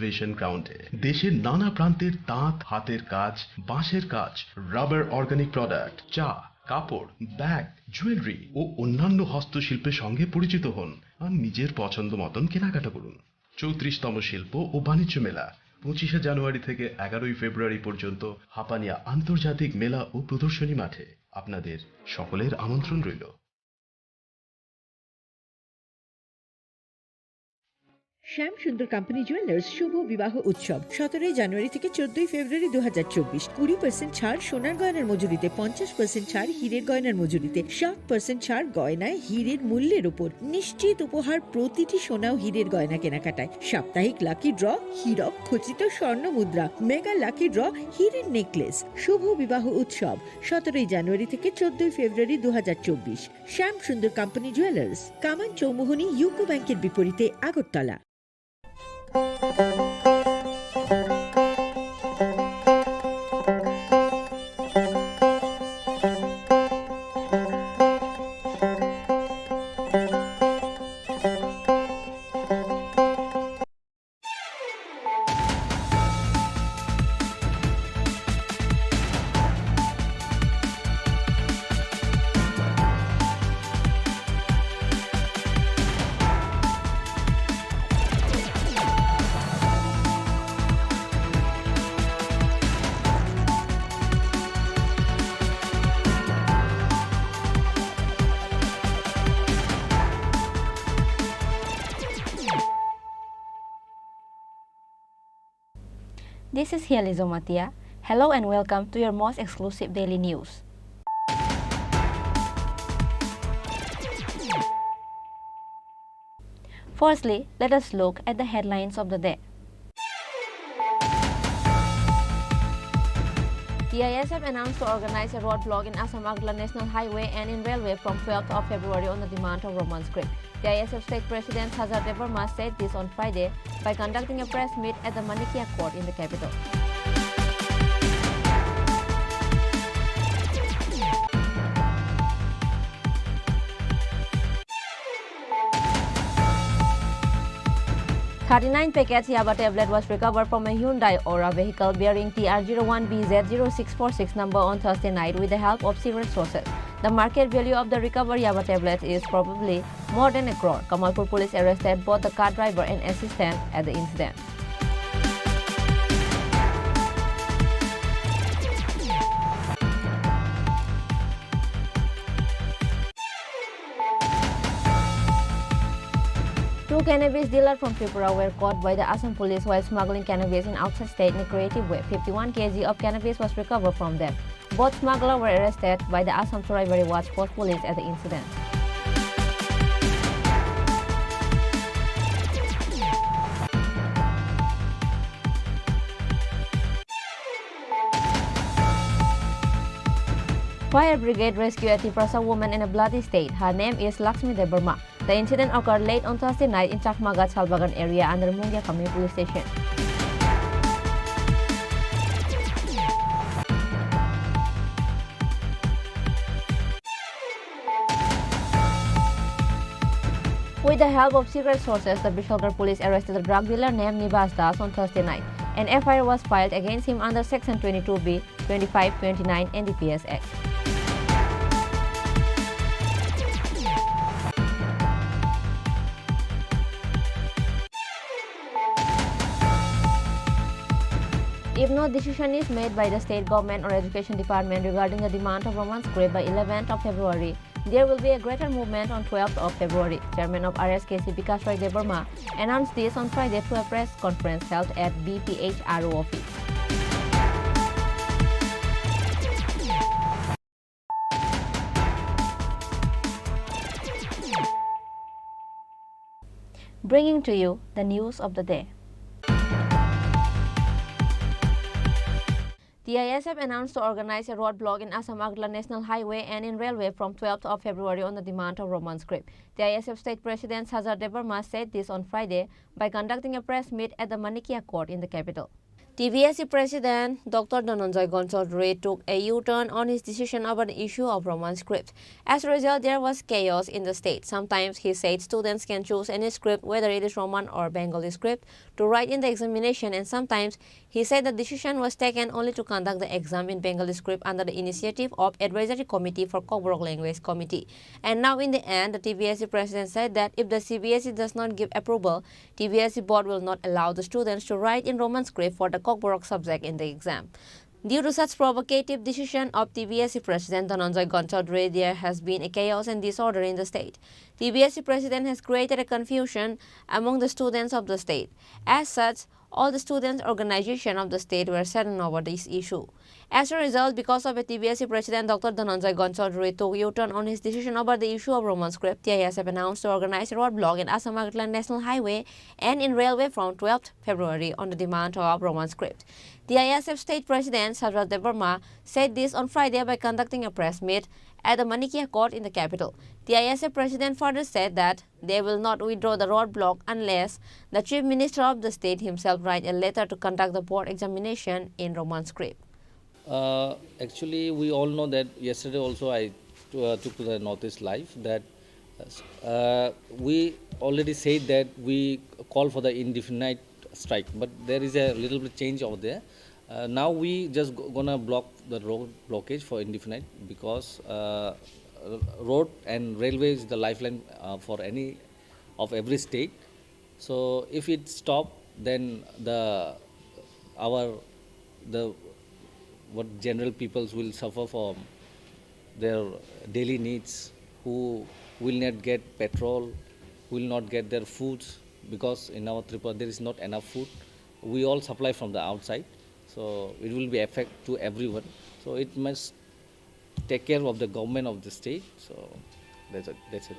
Exhibition গ্রাউন্ডে দেশের নানা প্রান্তের তাঁত, হাতের কাজ, বাঁশের কাজ, রাবার অর্গানিক প্রোডাক্ট, চা, কাপড়, ব্যাগ, জুয়েলারি ও অন্যান্য হস্তশিল্পের সঙ্গে পরিচিত হন আর নিজের পছন্দ মতন কেনাকাটা করুন। 34তম শিল্প ও বাণিজ্য মেলা 25শে জানুয়ারি থেকে 11ই ফেব্রুয়ারি পর্যন্ত হাপানিয়া আন্তর্জাতিক মেলা ও প্রদর্শনী মাঠে আপনাদের সকলের আমন্ত্রণ রইল। শ্যাম সুন্দর কোম্পানি জুয়েলার্স শুভ বিবাহ উৎসব 17 জানুয়ারি থেকে 14 ফেব্রুয়ারি 2024। 20% ছাড় সোনার গয়নার মজুরিতে, 50% ছাড় হীরের গয়নার মজুরিতে, 60% ছাড় গয়নায় হীরের মূল্যের উপর, নিশ্চিত উপহার প্রতিটি সোনা ও হীরের গয়না কেনাকাটায়, সাপ্তাহিক লাকি ড্র, হীরক খচিত স্বর্ণ মুদ্রা, মেগা লাকি ড্র, হীরের নেকলেস। শুভ বিবাহ উৎসব 17 জানুয়ারি থেকে 14 ফেব্রুয়ারি 2024। শ্যাম সুন্দর কোম্পানি জুয়েলার্স, কামান চৌমুহনী ইউকো ব্যাংকের বিপরীতে, Agartala. This is Hializo Matia. Hello and welcome to your most exclusive daily news. Firstly, let us look at the headlines of the day. TISF announced to organize a roadblock in Assam Agla National Highway and in railway from 12th of February on the demand of Roman script. TISF State President Hazar Devarma said this on Friday by conducting a press meet at the Manikia Court in the capital. $39 packets Yaba tablet was recovered from a Hyundai Aura vehicle bearing TR01BZ0646 number on Thursday night with the help of secret sources. The market value of the recovered Yaba tablets is probably more than a crore. Kamalpur police arrested both the car driver and assistant at the incident. Two cannabis dealers from Tripura were caught by the Assam police while smuggling cannabis in outside state in a creative way. 51 kg of cannabis was recovered from them. Both smugglers were arrested by the Assam Surabari Watch Post police at the incident. Fire brigade rescued a Tiprasa woman in a bloody state. Her name is Lakshmi Devarma. The incident occurred late on Thursday night in Chakmagat Salbagan area under Mungia Kami police station. With the help of secret sources, the Bishalgarh police arrested a drug dealer named Nibas Das on Thursday night. An FIR was filed against him under Section 22B, 25, 29 NDPS Act. If no decision is made by the state government or education department regarding the demand of Roman script by 11th of February, there will be a greater movement on 12th of February. Chairman of RSKC Vikas Roy Devarma announced this on Friday through a press conference held at BPHRO office. Bringing to you the news of the day. TISF announced to organize a roadblock in Assam Agla National Highway and in railway from 12th of February on the demand of Roman script. TISF State President Hazar Devarma said this on Friday by conducting a press meet at the Manikia Court in the capital. TBSC President Dr. Dhananjay Gonchaudhary took a U-turn on his decision about the issue of Roman script. As a result, there was chaos in the state. Sometimes he said students can choose any script, whether it is Roman or Bengali script, to write in the examination, and sometimes he said the decision was taken only to conduct the exam in Bengali script under the initiative of Advisory Committee for Kokborok Language Committee. And now in the end, the TBSC President said that if the CBSE does not give approval, TBSE board will not allow the students to write in Roman script for the Kokborok subject in the exam. Due to such provocative decision of TBSE President Dhananjay Gonchaudhary, there has been a chaos and disorder in the state. TBSE President has created a confusion among the students of the state. As such, all the students' organizations of the state were saddened over this issue. As a result, because of a TBSE President Dr. Dhananjay Gonchaudhary took U-turn on his decision over the issue of Roman script, TISF announced to organize a roadblock in Assam-Agartala National Highway and in railway from 12th February on the demand of Roman script. The ISF State President Saraj Devarma said this on Friday by conducting a press meet at the Manikia Court in the capital. The ISF President further said that they will not withdraw the roadblock unless the Chief Minister of the state himself write a letter to conduct the board examination in Roman script. Actually, we all know that yesterday also I took to the Northeast Live that we already said that we call for the indefinite strike, but there is a little bit change over there. Now we just gonna block the road blockage for indefinite because road and railway is the lifeline for any of every state. So if it stop, then what general peoples will suffer from their daily needs, who will not get petrol, will not get their foods, because in our Tripura there is not enough food. We all supply from the outside, so it will be effect to everyone. So it must take care of the government of the state. So that's it. It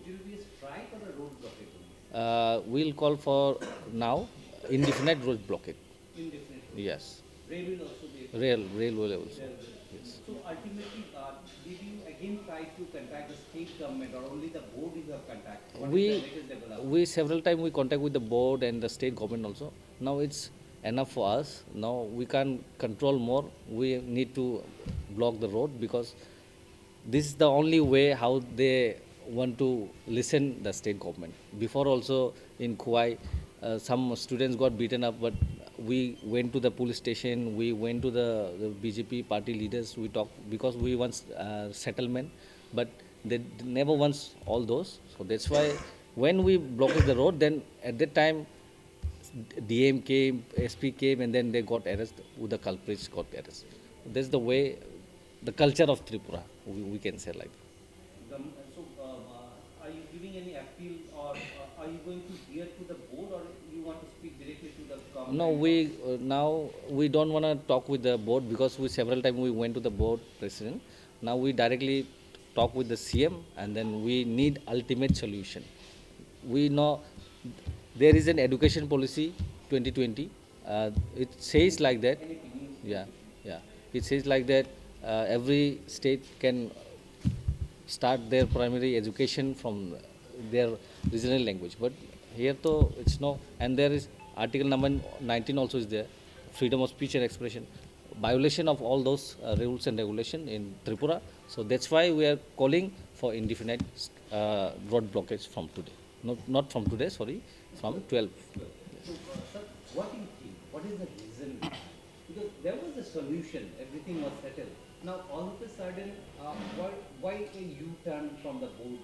will be a strike or a road blockade? We'll call for now indefinite road blockade. Indefinite. Yes. Rail will also be. Railway also. Yes. So ultimately, did you again try to contact the state government or only the board you have contacted? What is the latest development? We several times we contact with the board and the state government also. Now it's enough for us. Now we can't control more. We need to block the road because this is the only way how they want to listen the state government. Before also in Kuwai, some students got beaten up, but we went to the police station, we went to the BJP party leaders, we talked because we want settlement, but they never wants all those. So that's why when we blocked the road, then at that time DM came, SP came, and then they got arrested, the culprits got arrested. That's the way, the culture of Tripura, we can say like that. Are you giving any appeal or are you going to hear to the board or you want to speak directly to the government? No, now we don't want to talk with the board because we several times we went to the board president. Now we directly talk with the CM and then we need ultimate solution. We know there is an education policy 2020. It says like that. Yeah. It says like that every state can start their primary education from their regional language. But here though it's no, and there is article number 19 also is there, freedom of speech and expression, violation of all those rules and regulation in Tripura. So that's why we are calling for indefinite road blockage from today. Not from today, sorry, from 12. So, sir, what do you think? What is the reason? Because there was a solution, everything was settled. Now, all of a sudden, why a U-turn from the board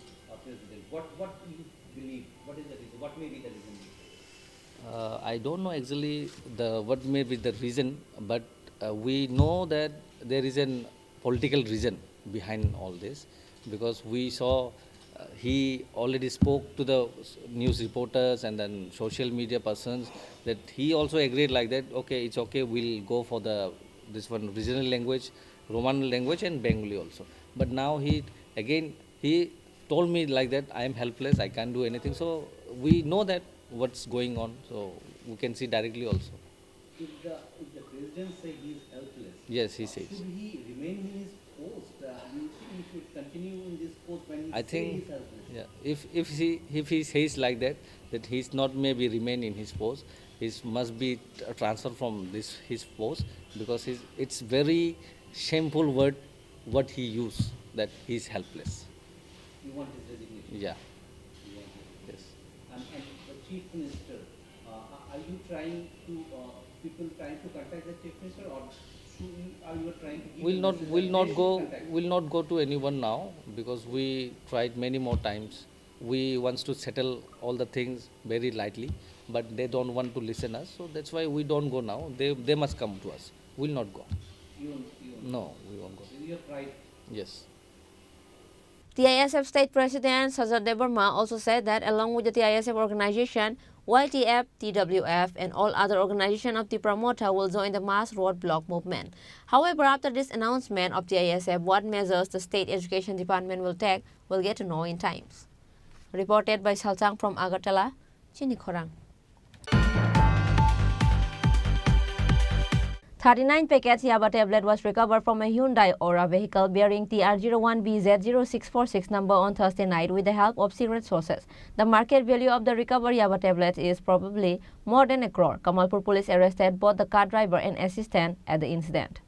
president? What do you believe? What is the reason? What may be the reason? I don't know exactly what may be the reason, but we know that there is a political reason behind all this, because we saw he already spoke to the news reporters and then social media persons that he also agreed like that, okay, it's okay, we'll go for this one regional language, Roman language and Bengali also. But now he told me like that, I am helpless, I can't do anything. So we know that what's going on, so we can see directly also. If the president says he is helpless, Yes, he says. should he remain in his post? You think he should continue in this post when he I says think, he is helpless? yeah, if he says like that he's not maybe remain in his post, he must be transferred from his post, because it's very shameful word what he used, that he is helpless. You want his resignation? Yeah. You want his- Yes. And the Chief Minister, are you trying to, people trying to contact the Chief Minister, or are you trying to give We'll a not message will that not they go should contact? will not go to anyone now, because we tried many more times. We wants to settle all the things very lightly, but they don't want to listen us, so that's why we don't go now. They must come to us. We'll not go. You No, we won't go. You have tried. Yes. TISF State President Sajjad Verma also said that along with the TISF organization, YTF, TWF, and all other organizations of the promoter will join the mass roadblock movement. However, after this announcement of TISF, what measures the State Education Department will take, we'll get to know in times. Reported by Salchang from Agartala, Chini Khorang. 39 packets Yaba tablet was recovered from a Hyundai Aura vehicle bearing TR01BZ0646 number on Thursday night with the help of secret sources. The market value of the recovered Yaba tablets is probably more than a crore. Kamalpur police arrested both the car driver and assistant at the incident.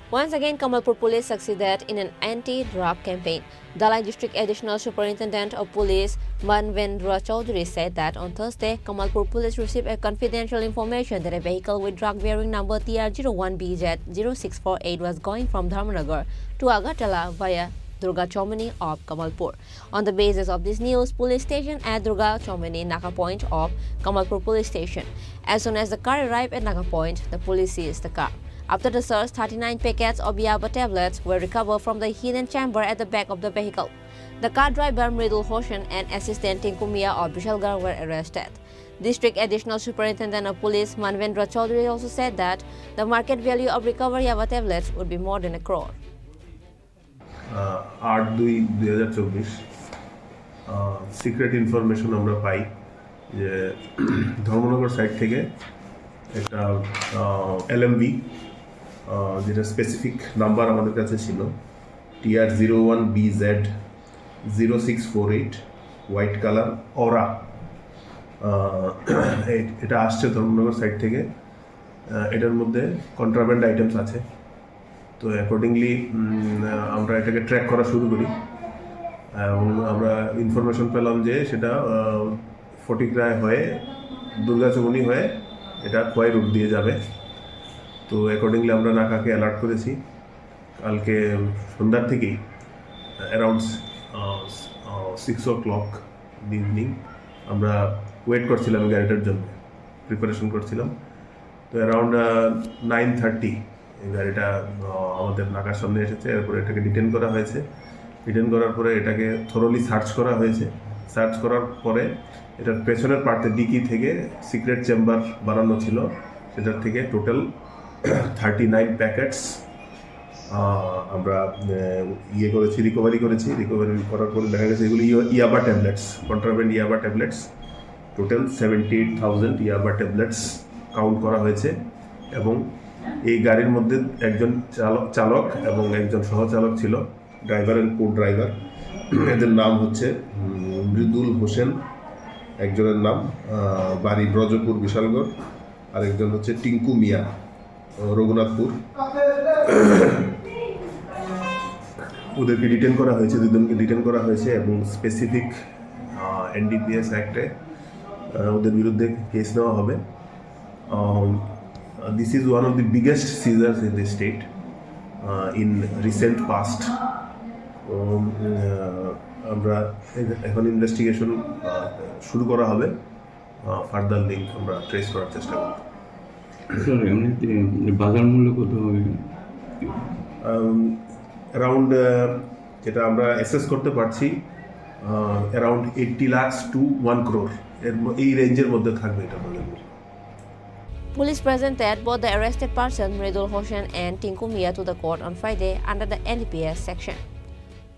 Once again, Kamalpur police succeeded in an anti-drug campaign. Dalai District Additional Superintendent of Police Manvendra Chaudhary said that on Thursday, Kamalpur police received a confidential information that a vehicle with drug-bearing number TR01BZ0648 was going from Dharmanagar to Agartala via Durga Chomani of Kamalpur. On the basis of this news, police station at Durga Chomani Naka Point of Kamalpur police station. As soon as the car arrived at Naka Point, the police seized the car. After the search, 39 packets of Yaba tablets were recovered from the hidden chamber at the back of the vehicle. The car driver Mridul Hossain and assistant Tinku Mia of Bishalgarh were arrested. District Additional Superintendent of Police Manvendra Chaudhary also said that the market value of recovered Yaba tablets would be more than a crore. 8/2/2024 secret information আমরা পাই যে Dharmanagar side থেকে একটা LMV যেটা specific number আমাদের কাছে ছিল TR01BZ0648 white colour অরা, এটা আসছে ধর্মনগর সাইড থেকে। এটার মধ্যে কন্ট্রাব্যান্ড আইটেমস আছে, তো অ্যাকর্ডিংলি আমরা এটাকে ট্র্যাক করা শুরু করি এবং আমরা ইনফরমেশন পেলাম যে সেটা ফটিকরায় হয়ে দুর্গাচমনি হয়ে এটা খোয়াই রুট দিয়ে যাবে। তো অ্যাকর্ডিংলি আমরা নাকাকে অ্যালার্ট করেছি। কালকে সন্ধ্যার থেকেই অ্যারাউন্ড 6 o'clock ইভিনিং আমরা ওয়েট করছিলাম গাড়িটার জন্য, প্রিপারেশন করছিলাম। তো অ্যারাউন্ড 9:30 এই গাড়িটা আমাদের নাকার সামনে এসেছে। এরপরে এটাকে ডিটেন করা হয়েছে। ডিটেন করার পরে এটাকে থরোলি সার্চ করা হয়েছে। সার্চ করার পরে এটার পেছনের পার্টে ডিকি থেকে সিক্রেট চেম্বার বানানো ছিল, সেটার থেকে টোটাল 39 প্যাকেটস আমরা রিকভারি করেছি। রিকভারি করার পরে দেখা গেছে এগুলি ইয়াবা ট্যাবলেটস, কন্ট্রাব্যান্ড ইয়াবা ট্যাবলেটস। টোটাল 78,000 ইয়াবা ট্যাবলেটস কাউন্ট করা হয়েছে। এবং এই গাড়ির মধ্যে একজন চালক এবং একজন সহচালক ছিল, ড্রাইভার অ্যান্ড কো ড্রাইভার। এদের নাম হচ্ছে মৃদুল হোসেন, একজনের নাম বাড়ি ব্রজপুর বিশালগড়, আর একজন হচ্ছে টিঙ্কু মিয়া রঘুনাথপুর। ওদেরকে ডিটেন করা হয়েছে, দুজনকে ডিটেন করা হয়েছে এবং স্পেসিফিক NDPS অ্যাক্টে ওদের বিরুদ্ধে কেস নেওয়া হবে। This is one of the biggest seizures in the state in recent past. আমরা এখন ইনভেস্টিগেশন শুরু করা হবে, ফার্দার লিঙ্ক আমরা ট্রেস করার চেষ্টা করব। স্যার এমনিতে বাজার মূল্য কত হবে? অ্যারাউন্ড যেটা আমরা অ্যাসেস করতে পারছি অ্যারাউন্ড 80 lakhs to 1 crore এই রেঞ্জের মধ্যে থাকবে এটা বাজার মূল্য। Police presented both the arrested person, Mridul Hossain and Tinku Mia, to the court on Friday under the NDPS section.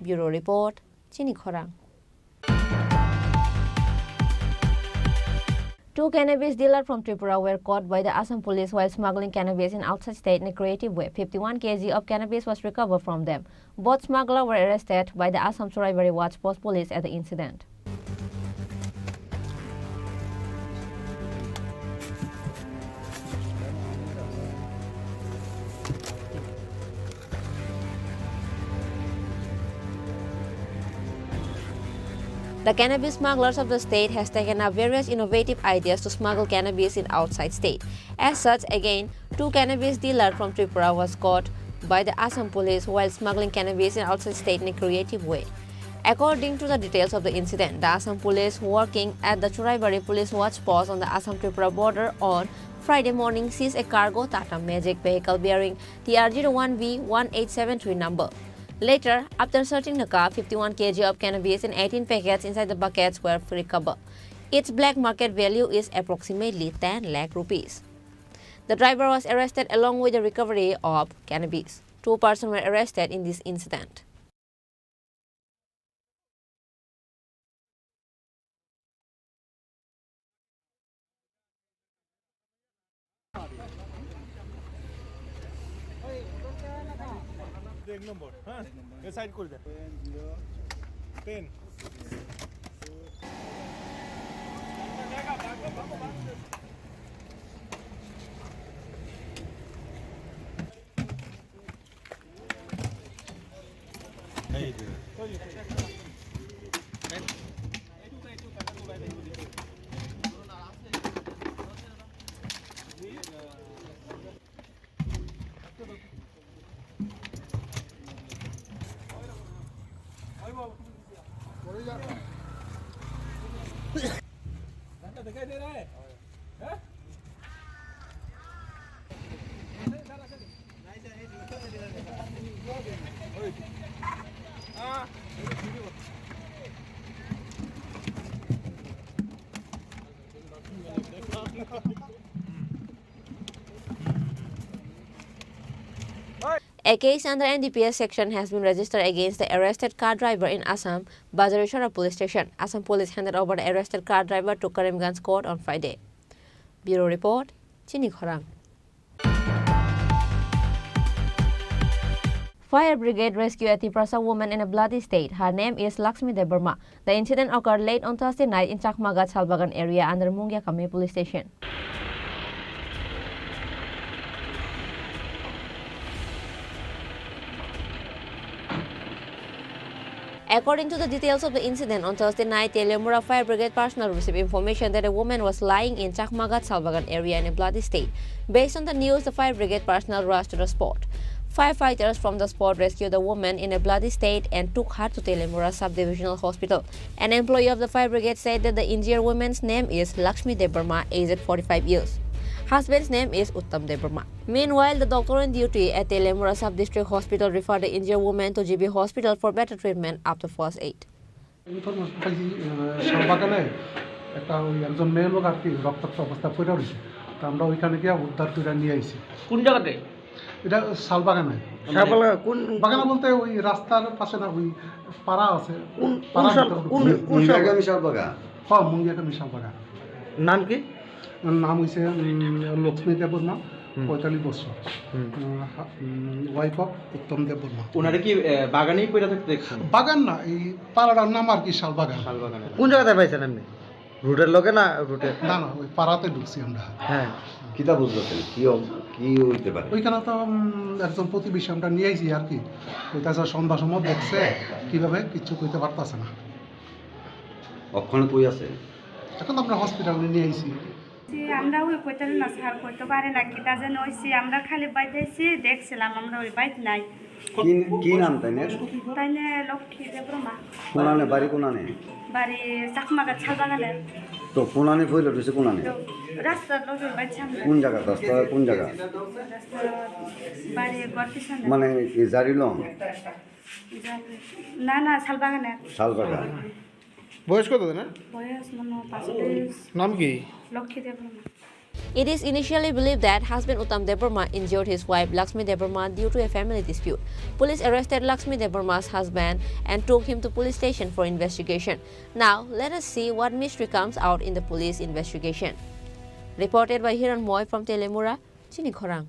Bureau Report, Chini Khorang. Two cannabis dealers from Tripura were caught by the Assam police while smuggling cannabis in outside state in a creative way. 51 kg of cannabis was recovered from them. Both smugglers were arrested by the Assam Churaibari Watch Post police at the incident. The cannabis smugglers of the state has taken up various innovative ideas to smuggle cannabis in outside state. As such, again, two cannabis dealers from Tripura was caught by the Assam police while smuggling cannabis in outside state in a creative way. According to the details of the incident, the Assam police working at the Churaibari police watch post on the Assam-Tripura border on Friday morning seized a cargo Tata Magic vehicle bearing TR01V1873 number. Later, after searching the car, 51 kg of cannabis and 18 packets inside the buckets were recovered. Its black market value is approximately 10 lakh rupees. The driver was arrested along with the recovery of cannabis. 2 persons were arrested in this incident. A case under NDPS section has been registered against the arrested car driver in Assam, Bazarishara police station. Assam police handed over the arrested car driver to Karimganj court on Friday. Bureau report, Chini Khorang. Fire brigade rescued a Tiprasa woman in a bloody state. Her name is Lakshmi Debarma. The incident occurred late on Thursday night in Chakmagat Salbagan area under Mungia Kami police station. According to the details of the incident, on Thursday night, Telemura Fire Brigade personnel received information that a woman was lying in Chakmagat Salbagan area in a bloody state. Based on the news, the Fire Brigade personnel rushed to the spot. Firefighters from the spot rescued the woman in a bloody state and took her to Telemura Subdivisional Hospital. An employee of the Fire Brigade said that the injured woman's name is Lakshmi Debarma, aged 45 years. Husband's name is Uttam Debarma. Meanwhile, the doctor on duty at Telemura Sub-District Hospital referred the injured woman to GB Hospital for better treatment after first aid. শালবাগানে একটা ওই একজন মেয়ে লোক আর কি রক্তাক্ত অবস্থা পড়ে রয়েছে, তো আমরা ওইখানে গিয়ে উদ্ধার করে নিয়ে আইছি। কোন জায়গাতে? এটা শালবাগানে। শালবাগান কোন বাগানে বলতে ওই রাস্তার পাশে না, ওই পাড়া আছে। কোন জায়গা? শালবাগান। হ্যাঁ, মুঙ্গিয়াকামি শালবাগান। নাম কি? নাম হয়েছে লক্ষ্মী দেববর্মা, 45 বছর, ওয়াইফ অফ উত্তম দেববর্মা। ওনারা কি বাগানেই পড়ে থাকতে দেখছেন? বাগান না, এই পাড়াটার নাম আর কি শালবাগান। শালবাগানে কোন জায়গাতে পাইছেন আপনি? রুটের লোকে না রুটে? না না, ওই পাড়াতে ঢুকছি আমরা। হ্যাঁ, কিতা বুঝতেছেন কি হইতে পারে? ওইখানে তো একজন প্রতিবেশী আমরা নিয়ে আইছি আর কি, কইতাছে সন্ধ্যা সময় দেখছে, কিভাবে কিচ্ছু কইতে পারতাছে না। ওখানে কই আছে? এখন আমরা হসপিটালে নিয়ে আইছি। আমরা ওই কইতে না স্যার, কইতে পারে না কি তা যেন হইছি, আমরা খালি বাইতেছি দেখছিলাম, আমরা ওই বাইত নাই। কি নাম তাইনে? তাইনে লক্ষ্মী দেবরমা। কোনানে বাড়ি কোনানে? বাড়ি চাকমাগাত শালবাগানে। তো কোনানে কইল রইছে কোনানে? রাস্তার লোকের বাইছে আমরা। কোন জায়গা? রাস্তা কোন জায়গা? রাস্তা বাড়ি গর্তিশনে। মানে কি জারিলং? না না, শালবাগানে। শালবাগান। বয়স কত না? বয়স মনে 35। নাম কি? Lakshmi Debbarma. It is initially believed that husband Uttam Devarma injured his wife Lakshmi Devarma due to a family dispute. Police arrested Lakshmi Devarma's husband and took him to police station for investigation. Now, let us see what mystery comes out in the police investigation. Reported by Hiran Moy from Telemura, Chini Khorang.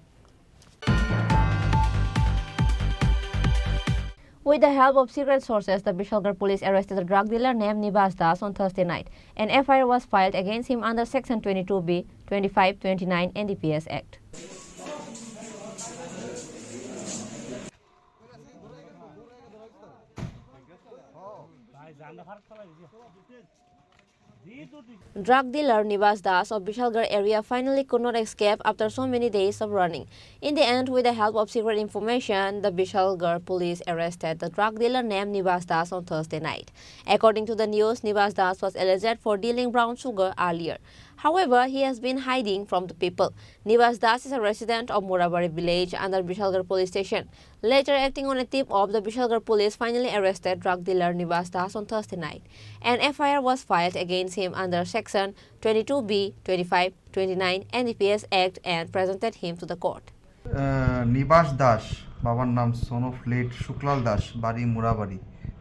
With the help of secret sources, the Bishalgarh police arrested a drug dealer named Nibas Das on Thursday night. An FIR was filed against him under Section 22B, 25, 29 NDPS Act. Drug dealer Nibas Das of Bishalgarh area finally could not escape after so many days of running. In the end, with the help of secret information, the Bishalgarh police arrested the drug dealer named Nibas Das on Thursday night. According to the news, Nibas Das was alleged for dealing brown sugar earlier. However, he has been hiding from the people. Nibas Das is a resident of Murabari village under Bishalgarh police station. Later, acting on a tip of the Bishalgarh police finally arrested drug dealer Nibas Das on Thursday night. An FIR was filed against him under Section 22B, 25, 29 NDPS Act and presented him to the court. নিবাস দাস বাবার নাম son of late Sukhlal Das বাড়ি মুরাবাড়ি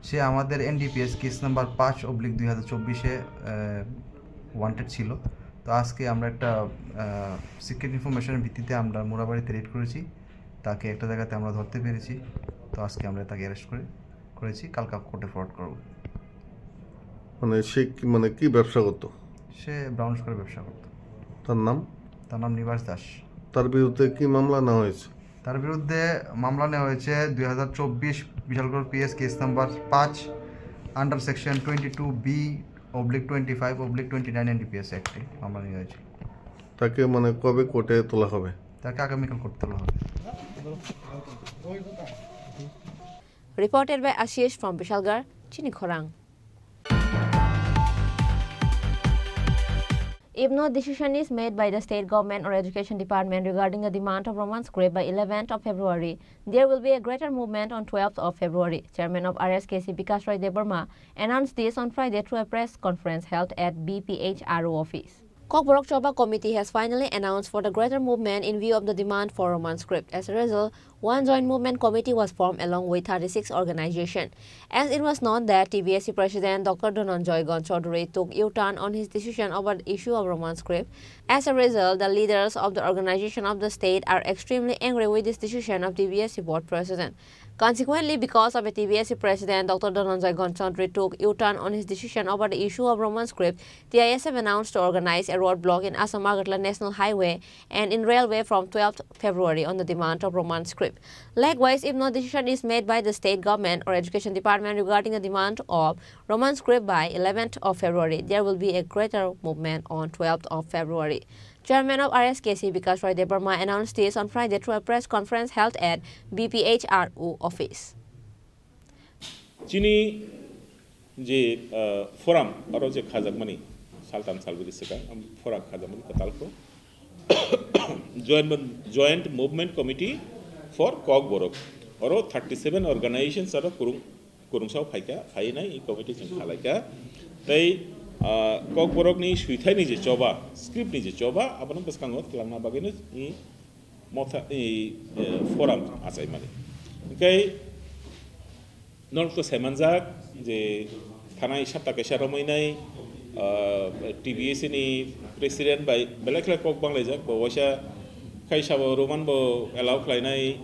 সে আমাদের NDPS case number 5/2024 wanted ছিল তো আজকে আমরা একটা সিক্রেট ইনফরমেশনের ভিত্তিতে আমরা মুরাবাড়িতে রেড করেছি তাকে একটা জায়গাতে আমরা ধরতে পেরেছি তো আজকে আমরা তাকে অ্যারেস্ট করেছি কালকে কোর্টে ফরওয়ার্ড করব মানে সে মানে কি ব্যবসা করতো সে ব্রাউন সুগার ব্যবসা করতো তার নাম নিবাস দাস তার বিরুদ্ধে কি মামলা নেওয়া হয়েছে তার বিরুদ্ধে মামলা নেওয়া হয়েছে 2024 Bishalgarh PS case number 5 under section 22B/25/29 NDPS অ্যাক্টে মামলা নেওয়া হয়েছে তাকে মানে কবে কোর্টে তোলা হবে তাকে আগামীকাল কোর্টে তোলা হবে Reported by Ashish from Bishalgarh, Chini Khorang. If no decision is made by the state government or education department regarding the demand of Roman script by 11th of February, there will be a greater movement on 12th of February. Chairman of RSKC Bikas Roy Debarma announced this on Friday through a press conference held at BPHRO office. Kokborok Choba Committee has finally announced for the greater movement in view of the demand for Roman script. As a result, one joint movement committee was formed along with 36 organizations. As it was known that TBSC President Dr. Dhananjay Chaudhary took U-turn on his decision over the issue of Roman script. As a result, the leaders of the organization of the state are extremely angry with this decision of TBSC board president. Consequently, because of a TBSC president, Dr. Dhananjay Chaudhary took U-turn on his decision over the issue of Roman script, TISF announced to organize a roadblock in Assam-Agartala National Highway and in railway from 12th February on the demand of Roman script. Likewise, if no decision is made by the state government or education department regarding the demand of Roman script by 11th of February, there will be a greater movement on 12th of February. Chairman of RSKC Bikas Roy Debarma announced this on Friday through a press conference held at BPHRO office. Chini je forum aro je khajagmani saltan salbiri seka forum khajagmani katalko joint movement committee for Kokborok aro 37 organizations aro kurungsau phaika phainai ei committee jing khalaika tai Kokborok ni suithai ni je choba script ni je choba abang beskangot kelangna bagene i motha i forum asai mani kai North Semanjak, the Tanai Shapta Kesharominai, TBS ni President by Belakla Kok Banglajak, Bawasha Kaisha Roman Bo Allow Klainai,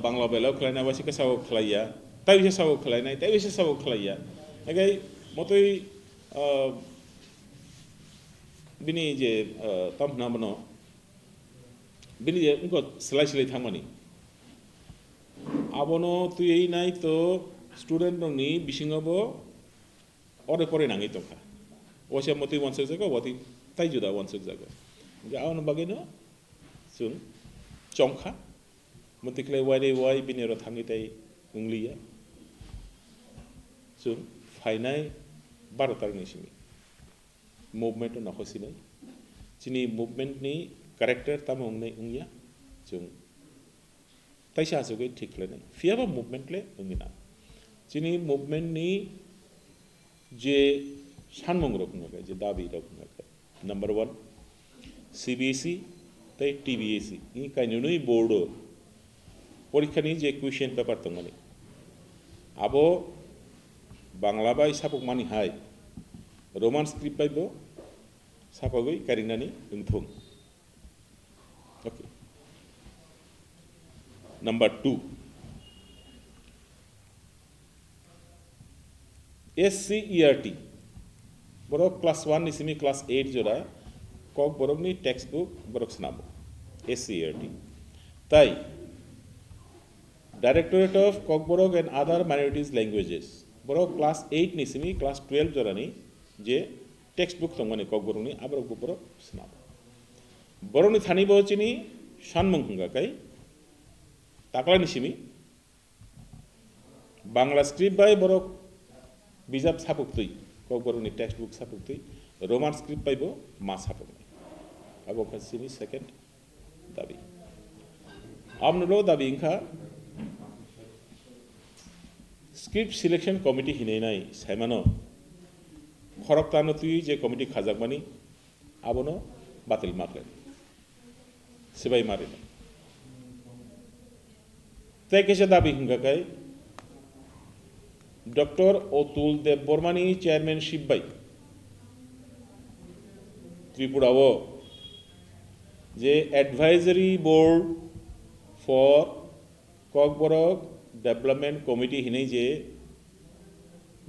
Bangla Bellow Klaina, Wasika Klaya, Tavisha Klaina, Tavisha Klaya. Okay, Motoi Bini Tom Namano Bini got slightly Tamani. Abono তুই এই নাই তো student নি বিশিংব অরে পরে নাঙ্গি তোকা ওসে মতি ওয়ানসক জায়গা ওতি তাই জুদা ওয়ানসক জায়গা যে আউন বাগেনো সুন চংখা মতিকলে ওয়াই বিনের থাঙ্গি তাই উংলিয়া সুন ফাইনাই 12টার নিসিমি মুভমেন্ট নখসিনাই চিনি মুভমেন্ট নি ক্যারেক্টার তাম উংনাই উংয়া সুন Taisha has a good tick learning. Fear movement le ungina. Chini movement ni je Shanmong Rokunaka, je Dabi Rokunaka. Number one. CBSE tai TBSE ini kainunui board পরীক্ষা ni je question paper tongmani abo bangla bai sapok mani hai roman script bai bo sapagoi karinani ungthung okay number 2 SCERT borok class 1 ni simi class 8 jora kok borok ni textbook borok snabo SCERT tai Directorate of Kokborok and other minorities languages borok class 8 ni simi class 12 jora ni je textbook tongmani kokborok ni aborok borok snabo borok ni thani bo chini sanmung hunga kai takla ni simi bangla script bai borok bijab sapuk tui kokborok ni textbook sapuk tui roman script bai bo ma sapuk abo kasini second dabi amnulo dabi ingkha script selection committee hinai nai saimano khorok tano tui je committee khajakmani abono batil makle sebai mare tai kese dabi hingga kai Dr. Otul Dev Bormani chairmanship bai Tripura wo je advisory board for Kokborok development committee hinai je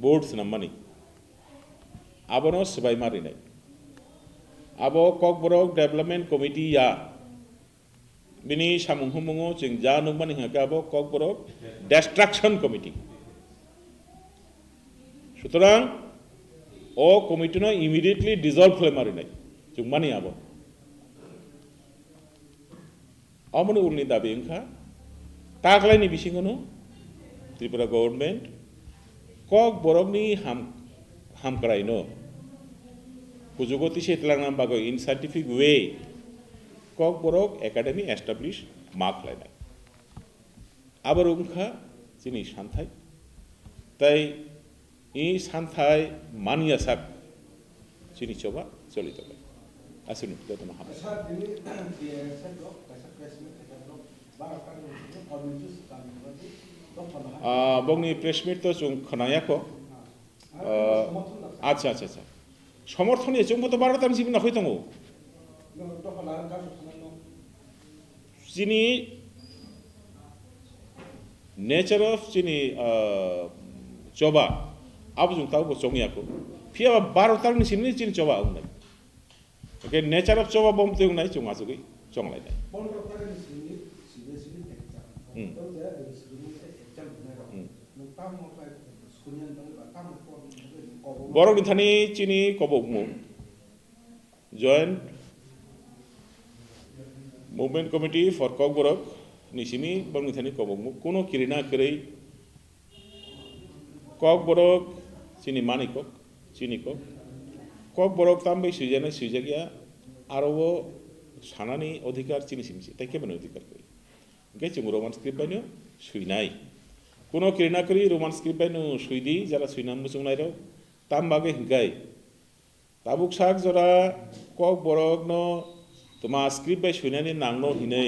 boards namani abono sebai mari nai abo Kokborok development committee ya bini samung humungo jeng ja nungmani haka abo Kokborok destruction committee সুতরাং ও committee no immediately dissolve হলে মারি নাই জুমানি আবো আমনে উলনি দাবি ইনখা তাকলাইনি বিসিংনো ত্রিপুরা গভর্নমেন্ট কক বরগনি হামকরাইনো কুজগতি সেতলাংনাম বাগো in scientific way Kokborok academy establish মার্ক লাইনাই আবার উনখা যিনি সান্থাই তাই এই সান্থাই মানিয়া সাক চিনি চবা চলিত হবে আসুন যতন হবে বংনি প্রেস মিট তো চুং খনায়াকো আচ্ছা আচ্ছা আচ্ছা সমর্থনে চুংবো তো 12 টান জিবি না হইতঙ্গো চিনি নেচার অফ চিনি চবা abujung tahu bos congi aku, via baru tahu ni sini cini coba unai, oke nature of coba bom tiung nai cuma asuki cong lai nai. Borok ni thani cini kobok mu, joint movement committee for Kokborok ni sini borok ni thani kobok mu, kuno kirina kerei Kokborok Chini Manikok, Chini Kok, Kokborok tambe sujana sujagia, Arowo Sanani Odikar Chini Simsi, take an Odikar. Get you Roman script by no, Suinai. Kuno Kirinakuri, Roman script by no, Suidi, Jara Suinam Musunairo, Tambage Gai. Tabuk Sak Zora, Kokborok no, Toma script by Suinani Nangno Hine,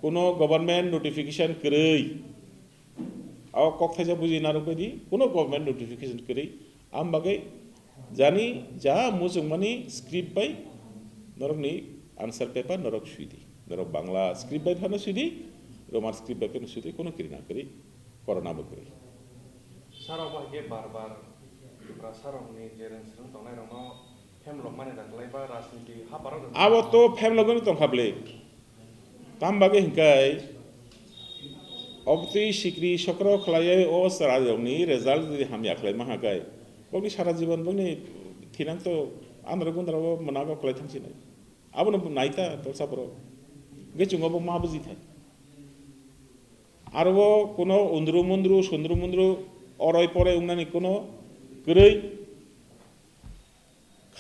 Kuno government notification Kiri. Our cocktail buzi narupedi, kuno government notification kiri, ambagai, jani, ja, musung money, script by, norok ni, answer paper, norok suidi, norok Bangla, script by Hana Sudi, Roman script by Pen Sudi, kuno kirina kiri, corona bukuri. Sarabah ge barbar, Sarong ni Jeren Srung Tongai Romo, Hemlock Money that labor as the Haparad. Our top Hemlock Tong Hable, Tambage Hinkai. Obti Shikri Shokro Clay or Saradoni, result the Hamiak Mahagai. Bogni Sharajivan Bogni Tinanto, Andragundra, Manago Clatanchina. Abon Naita, Tosapro. Get you over Mabuzita. Arvo, Kuno, Undrumundru, Sundrumundru, Oroipore, Unanikono, Gray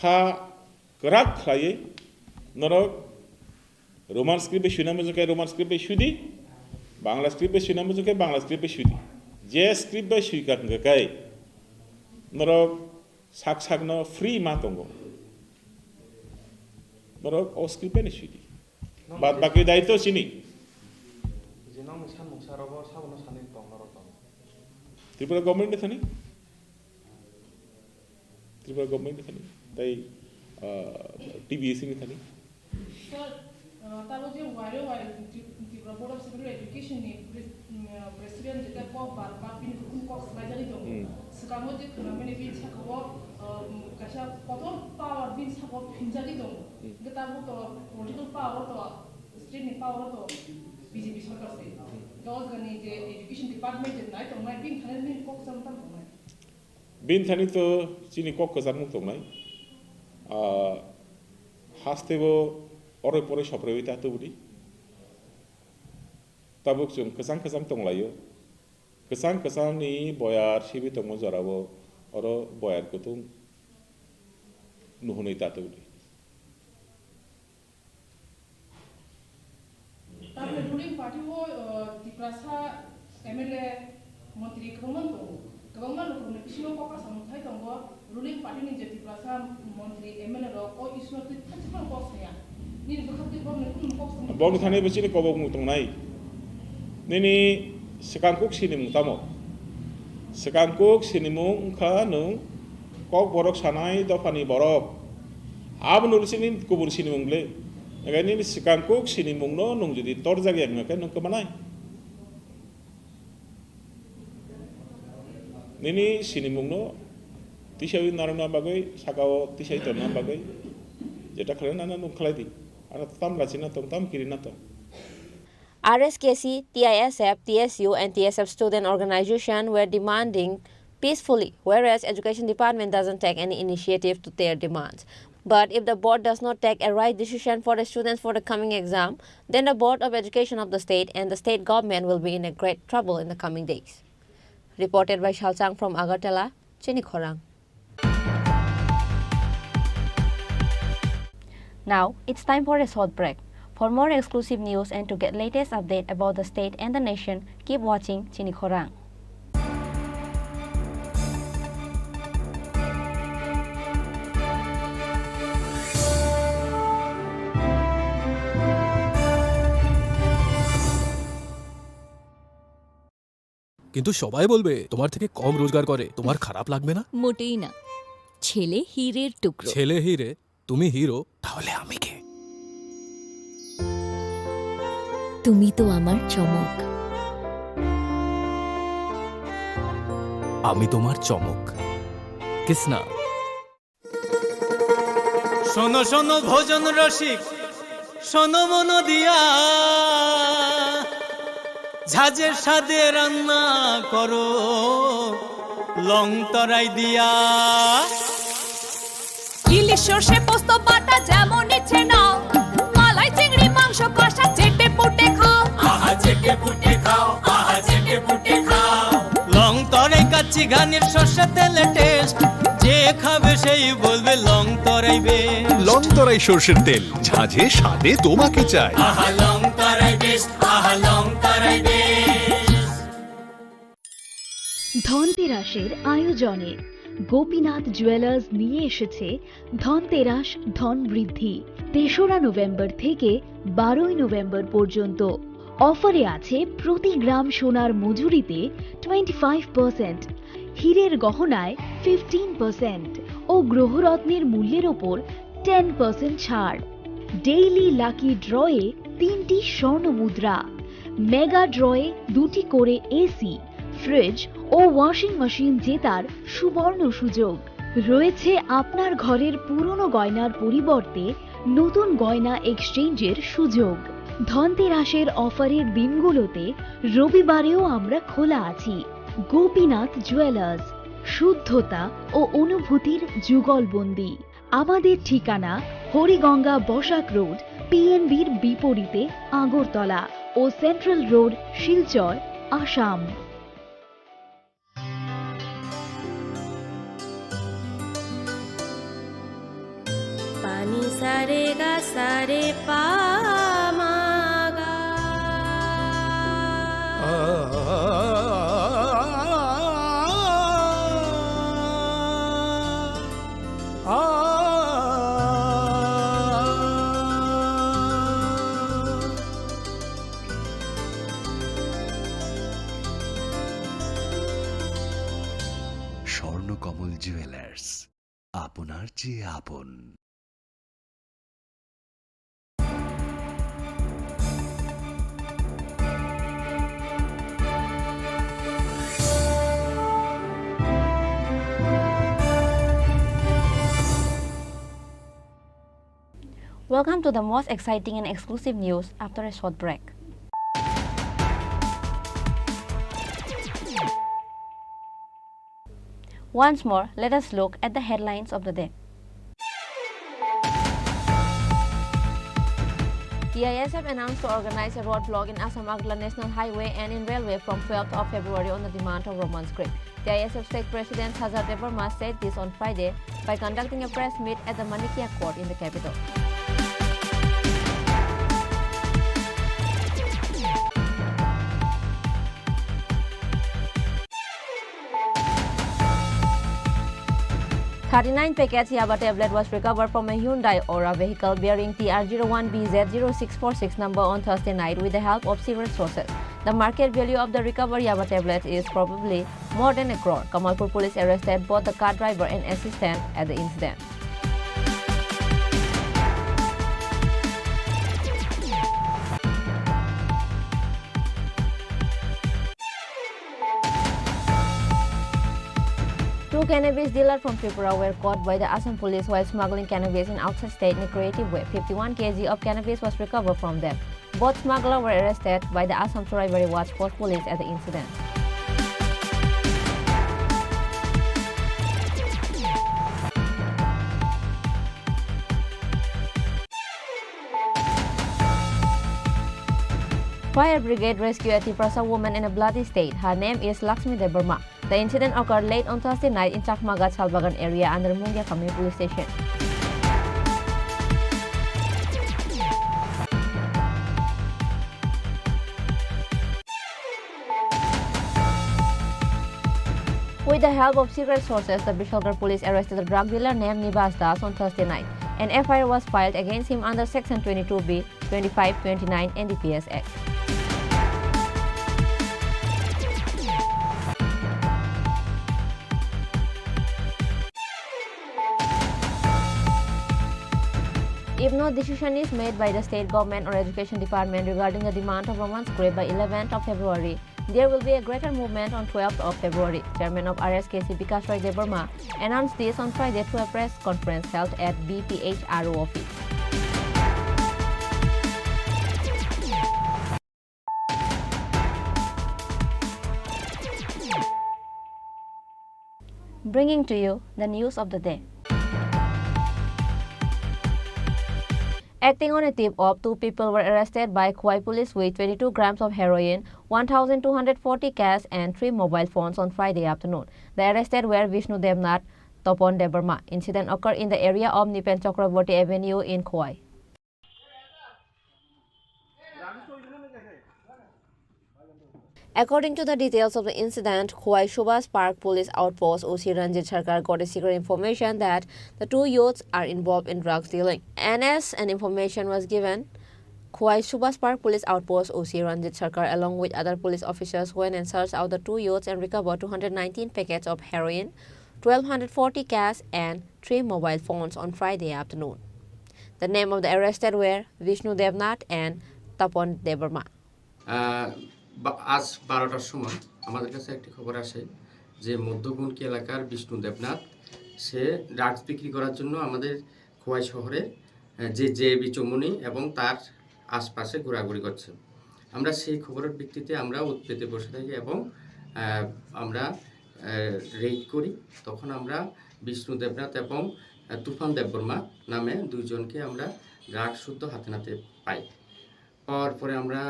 Ka Grak Clay, Noro Roman script Shunamazuka, Roman script Shudi. Bangla script by Shinamuzuke, Bangla script by Shudi. J script by Shika Ngakai. Noro Saksagno free matongo. borok oskil benefit bad baki daito sini Jinong san musarobo sabono sanin tong. Tripura government thani Tripura government thani tai TBS ni thani Sir, talo je wire Tripura Board of Secondary Education ni president jeta ko bar pin kun ko slajari dong. Sekarang je kena mene bin sakwa kasha kotor power bin sakwa pinjari dong. Kita to political power to state ni power to BJP सरकार से गाँव गने जे education department जे नाइ तो मैं bin थाने bin kok samtam तो मैं bin thani to chini kok kazan muk tongnai hastebo ore pore soprewita to budi tabuk chung kesang tonglayo kesang ni boyar sibi tongmo jarabo oro boyar kutung nuhunoi ta to budi tapi ruling party wo Tripura MLA menteri kewangan to kewangan lo kemudian isu kok kasamutai tonggo ruling party ni jadi Tripura menteri MLA lo ko isu tu cepat kok saya ni bekat di bawah ni kok bong thane bechini kobok muk tongnai nini sekangkuk sini mung tamo sekangkuk sini mung kha nung kok borok sanai dofani borok abnul sini kubur sini mung ble agani ni sekangkuk sini mung no nung jadi torjag yang ngakan nung kemanai nini sini mung no tisai narana bagai sakao tisai torna bagai jeta khalena nung khaladi ana tam gachina tong tam kirina tong RSKC, TISF, TSU and TSF student organization were demanding peacefully, whereas Education Department doesn't take any initiative to their demands. But if the board does not take a right decision for the students for the coming exam, then the Board of Education of the state and the state government will be in a great trouble in the coming days. Reported by Shalchang from Agartala, Chini Khorang. Now, it's time for a short break. For more exclusive news and to get latest update about the state and the nation, keep watching Chini Khorang. কিন্তু সবাই বলবে তোমার থেকে কম রোজগার করে, তোমার খারাপ লাগবে না? মোটেই না। ছেলে হীরের টুকরো। ছেলে হিরে, তুমি হিরো, তাহলে আমি কে? তুমি তো আমার চমক। আমি তোমার চমক। কিসনা? শোনো শোনো ভোজন রসিক, শোনো মন দিয়া, ঝাঁঝের সাদে রান্না করো লং তরাই দিয়া। ইলিশ সর্ষে পোস্ত বাটা যেমন ইচ্ছে নাও, মালাই চিংড়ি মাংস কষা চেটে পুটে খাও, আহা চেটে পুটে খাও, আহা চেটে পুটে খাও। লং তরাই কাচ্চি ঘানির সর্ষে তেলে টেস্ট, যে খাবে সেই বলবে লং তরাই বেশ। লং তরাই সর্ষের তেল, ঝাঁঝে স্বাদে তোমাকে চাই। আহা লং তরাই বেস্ট, আহা লং তরাই বেশ। ধনতেরাসের আয়োজনে গোপীনাথ জুয়েলার্স নিয়ে এসেছে ধনতেরাস ধন বৃদ্ধি। ৩রা নভেম্বর থেকে ১২ই নভেম্বর পর্যন্ত অফারে আছে প্রতি গ্রাম সোনার মজুরিতে 25%, হীরের গহনায় 15% ও গ্রহরত্নের মূল্যের ওপর 10% ছাড়। ডেইলি লাকি ড্রয়ে 3টি স্বর্ণ মুদ্রা, মেগা ড্রয়ে 2টি করে এসি, ফ্রিজ ও ওয়াশিং মেশিন জেতার সুবর্ণ সুযোগ রয়েছে। আপনার ঘরের পুরনো গয়নার পরিবর্তে নতুন গয়না এক্সচেঞ্জের সুযোগ। ধনতেরাসের অফারের দিনগুলোতে রবিবারেও আমরা খোলা আছি। গোপীনাথ জুয়েলার্স, শুদ্ধতা ও অনুভূতির যুগলবন্দি। আমাদের ঠিকানা হরিগঙ্গা বসাক রোড, পিএনবির বিপরীতে আগরতলা ও সেন্ট্রাল রোড, শিলচর, আসাম। পানি সারে গা সারে পা মা গা। জুয়েলার্স, আপনার চেয়ে আপন। Welcome to the most exciting and exclusive news after a short break. Once more, let us look at the headlines of the day. TISF announced to organize a roadblock in Assam Agla National Highway and in railway from 12th of February on the demand of Romans Creek. TISF State President Hazar Devarma said this on Friday by conducting a press meet at the Manikia Court in the capital. $39 packets Yaba tablet was recovered from a Hyundai Aura vehicle bearing TR01BZ0646 number on Thursday night with the help of secret sources. The market value of the recovered Yaba tablets is probably more than a crore. Kamalpur police arrested both the car driver and assistant at the incident. Two cannabis dealers from Tripura were caught by the Assam police while smuggling cannabis in outside state in a creative way. 51 kg of cannabis was recovered from them. Both smugglers were arrested by the Assam Surabari Watch Post police at the incident. Fire brigade rescued a Tiprasa woman in a bloody state. Her name is Lakshmi Debarma. The incident occurred late on Thursday night in Chakmagat Salbagan area under Mungia Kami police station. With the help of secret sources, the Bishalgarh police arrested a drug dealer named Nibas Das on Thursday night. An FIR was filed against him under Section 22B, 2529 NDPS Act. If no decision is made by the state government or education department regarding the demand of Romans Grave by 11th of February, there will be a greater movement on 12th of February. Chairman of RSKC Vikas Roy Debarma announced this on Friday through a press conference held at BPHRO office. Bringing to you the news of the day. Acting on a tip-off, two people were arrested by Khwai police with 22 grams of heroin, 1,240 cash and 3 mobile phones on Friday afternoon. The arrested were Vishnu Devnath, Topon Debarma. Incident occurred in the area of Nipen Chakraborty Avenue in Khwai. According to the details of the incident, Khwai Subhas Park Police Outpost OC Ranjit Sarkar got a secret information that the two youths are involved in drugs dealing. And as an information was given, Khwai Subhas Park Police Outpost OC Ranjit Sarkar along with other police officers went and searched out the two youths and recovered 219 packets of heroin, 1,240 cash and 3 mobile phones on Friday afternoon. The name of the arrested were Vishnu Devnath and Tapon Debarma. আজ 12টার সময় আমাদের কাছে একটি খবর আসে যে মধ্যগুণকি এলাকার বিষ্ণু দেবনাথ সে drugs বিক্রি করার জন্য আমাদের খোয়াই শহরে যে বিচমনি এবং তার আশপাশে ঘোরাঘুরি করছে। আমরা সেই খবরের ভিত্তিতে আমরা উৎপেতে বসে থাকি এবং আমরা রেড করি। তখন আমরা বিষ্ণু দেবনাথ এবং তুফান দেববর্মা নামে দুইজনকে আমরা ড্রাগস শুদ্ধ হাতে নাতে পাই। পাওয়ার পরে আমরা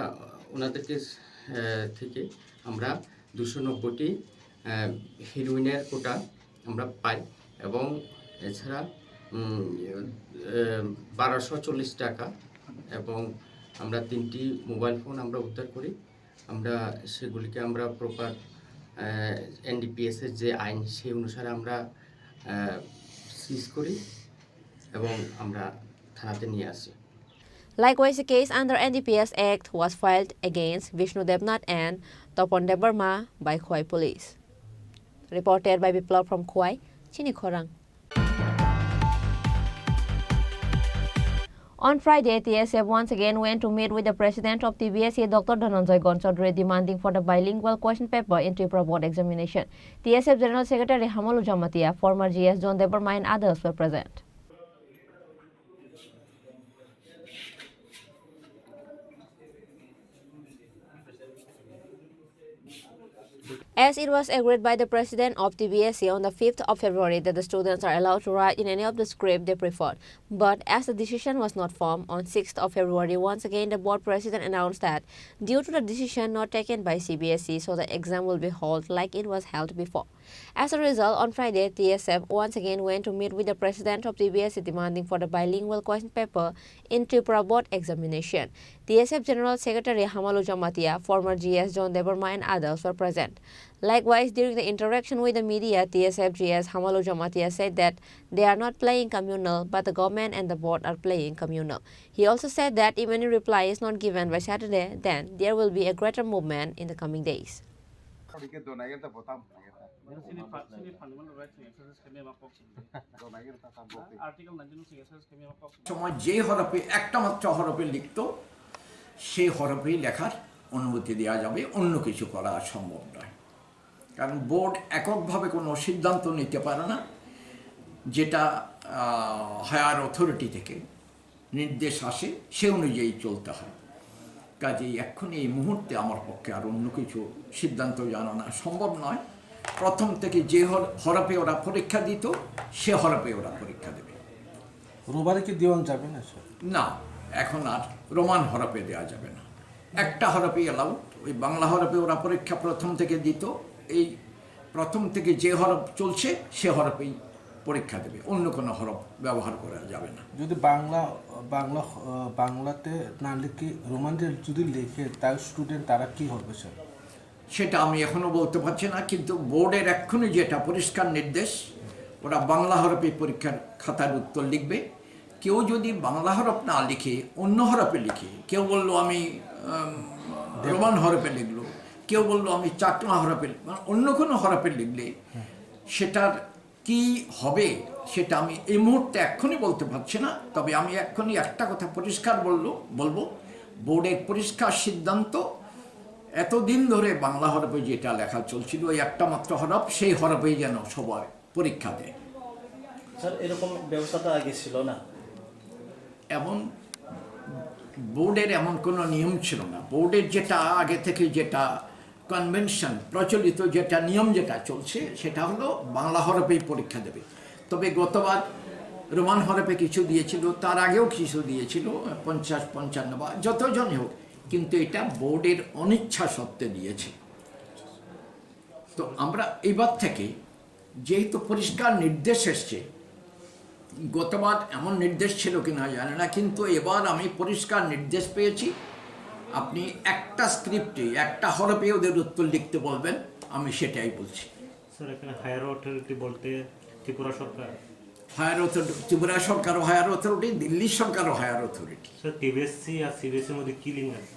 ওনাদেরকে থেকে আমরা 290টি হেরোইনের কোটা আমরা পাই এবং এছাড়া 1240 টাকা এবং আমরা 3টি মোবাইল ফোন আমরা উদ্ধার করি। আমরা সেগুলিকে আমরা প্রপার এনডিপিএস এর যে আইন সেই অনুসারে আমরা সিজ করি এবং আমরা থানাতে নিয়ে আসি। Likewise, a case under NDPS Act was filed against Vishnu Devnath and Topon Debarma by Khwai Police. Reported by Biplav from Khwai, Chini Khorang. On Friday, TSF once again went to meet with the president of TBSE, Dr. Dhananjay Gonchodre, demanding for the bilingual question paper in Tripura board examination. TSF General Secretary Hamalu Jamatia, former GS John Debarma and others were present. As it was agreed by the president of TBSE on the 5th of February that the students are allowed to write in any of the script they preferred. But as the decision was not formed, on 6th of February, once again the board president announced that due to the decision not taken by CBSE, so the exam will be held like it was held before. As a result, on Friday, TSF once again went to meet with the president of TBSE demanding for the bilingual question paper in Tripura board examination. TSF General Secretary Hamalu Jamatia, former GS John Debarma and others were present. Likewise, during the interaction with the media, TSF GS Hamalu Jamatia said that they are not playing communal, but the government and the board are playing communal. He also said that if any reply is not given by Saturday, then there will be a greater movement in the coming days. সময় যে হরফে একটা মাত্র হরফে লিখত সেই হরফেই লেখার অনুমতি দেওয়া যাবে, অন্য কিছু করা সম্ভব নয়। কারণ বোর্ড এককভাবে কোনো সিদ্ধান্ত নিতে পারে না, যেটা হায়ার অথরিটি থেকে নির্দেশ আসে সে অনুযায়ী চলতে হয়। কাজেই এক্ষুনি এই মুহূর্তে আমার পক্ষে আর অন্য কিছু সিদ্ধান্ত জানানো সম্ভব নয়। প্রথম থেকে যে হরফে ওরা পরীক্ষা দিত সে হরফে ওরা পরীক্ষা দেবে। রোমানে কি দেওয়া যাবে না স্যার? না, এখন আর রোমান হরফে দেওয়া যাবে না, একটা হরফে অ্যালাউড। ওই বাংলা হরফে ওরা পরীক্ষা প্রথম থেকে দিত, এই প্রথম থেকে যে হরফ চলছে সে হরফেই পরীক্ষা দেবে, অন্য কোনো হরফ ব্যবহার করা যাবে না। যদি বাংলাতে না লিখে রোমানদের যদি লেখে তার স্টুডেন্ট তারা কি হবে স্যার? সেটা আমি এখনও বলতে পারছি না, কিন্তু বোর্ডের এক্ষুনি যেটা পরিষ্কার নির্দেশ, ওরা বাংলা হরফে পরীক্ষার খাতার উত্তর লিখবে। কেউ যদি বাংলা হরফ না লিখে অন্য হরফে লিখে, কেউ বললো আমি রোমান হরফে লিখলো, কেউ বললো আমি চাকমা হরফে, অন্য কোনো হরফে লিখলে সেটার কি হবে সেটা আমি এই মুহূর্তে এক্ষুনি বলতে পারছি না। তবে আমি এক্ষুনি একটা কথা পরিষ্কার বলবো, বোর্ডের পরিষ্কার সিদ্ধান্ত, এতদিন ধরে বাংলা হরফে যেটা লেখা চলছিল ওই একটা মাত্র হরফ, সেই হরফেই যেন সবাই পরীক্ষা দেয়। স্যার, এরকম ব্যবস্থাটা আগে ছিল না? এমন বোর্ডের এমন কোনো নিয়ম ছিল না। বোর্ডের যেটা আগে থেকে যেটা কনভেনশন প্রচলিত, যেটা নিয়ম যেটা চলছে সেটা হলো বাংলা হরফেই পরীক্ষা দেবে। তবে গতবার রোমান হরফে কিছু দিয়েছিল, তার আগেও কিছু দিয়েছিল, 50-55 বা যতজনই হোক, কিন্তু এটা বোর্ডের অনিচ্ছা সত্ত্বে দিয়েছে। তো আমরা এবার থেকে যেহেতু পরিষ্কার নির্দেশ এসছে, গতবার এমন নির্দেশ ছিল কিনা জানি না, কিন্তু এবার আমি পরিষ্কার নির্দেশ পেয়েছি, আপনি একটা স্ক্রিপ্টে একটা হরফে ওদের উত্তর লিখতে বলবেন, আমি সেটাই বলছি। স্যার, এখানে হায়ার অথরিটি বলতে ত্রিপুরা সরকার, হায়ার অথরিটি, ত্রিপুরা সরকারও হায়ার অথরিটি, দিল্লি সরকারও হায়ার অথরিটি। স্যার, টিবিএসসি আর সিবিএসসির মধ্যে কি লিঙ্ক আছে?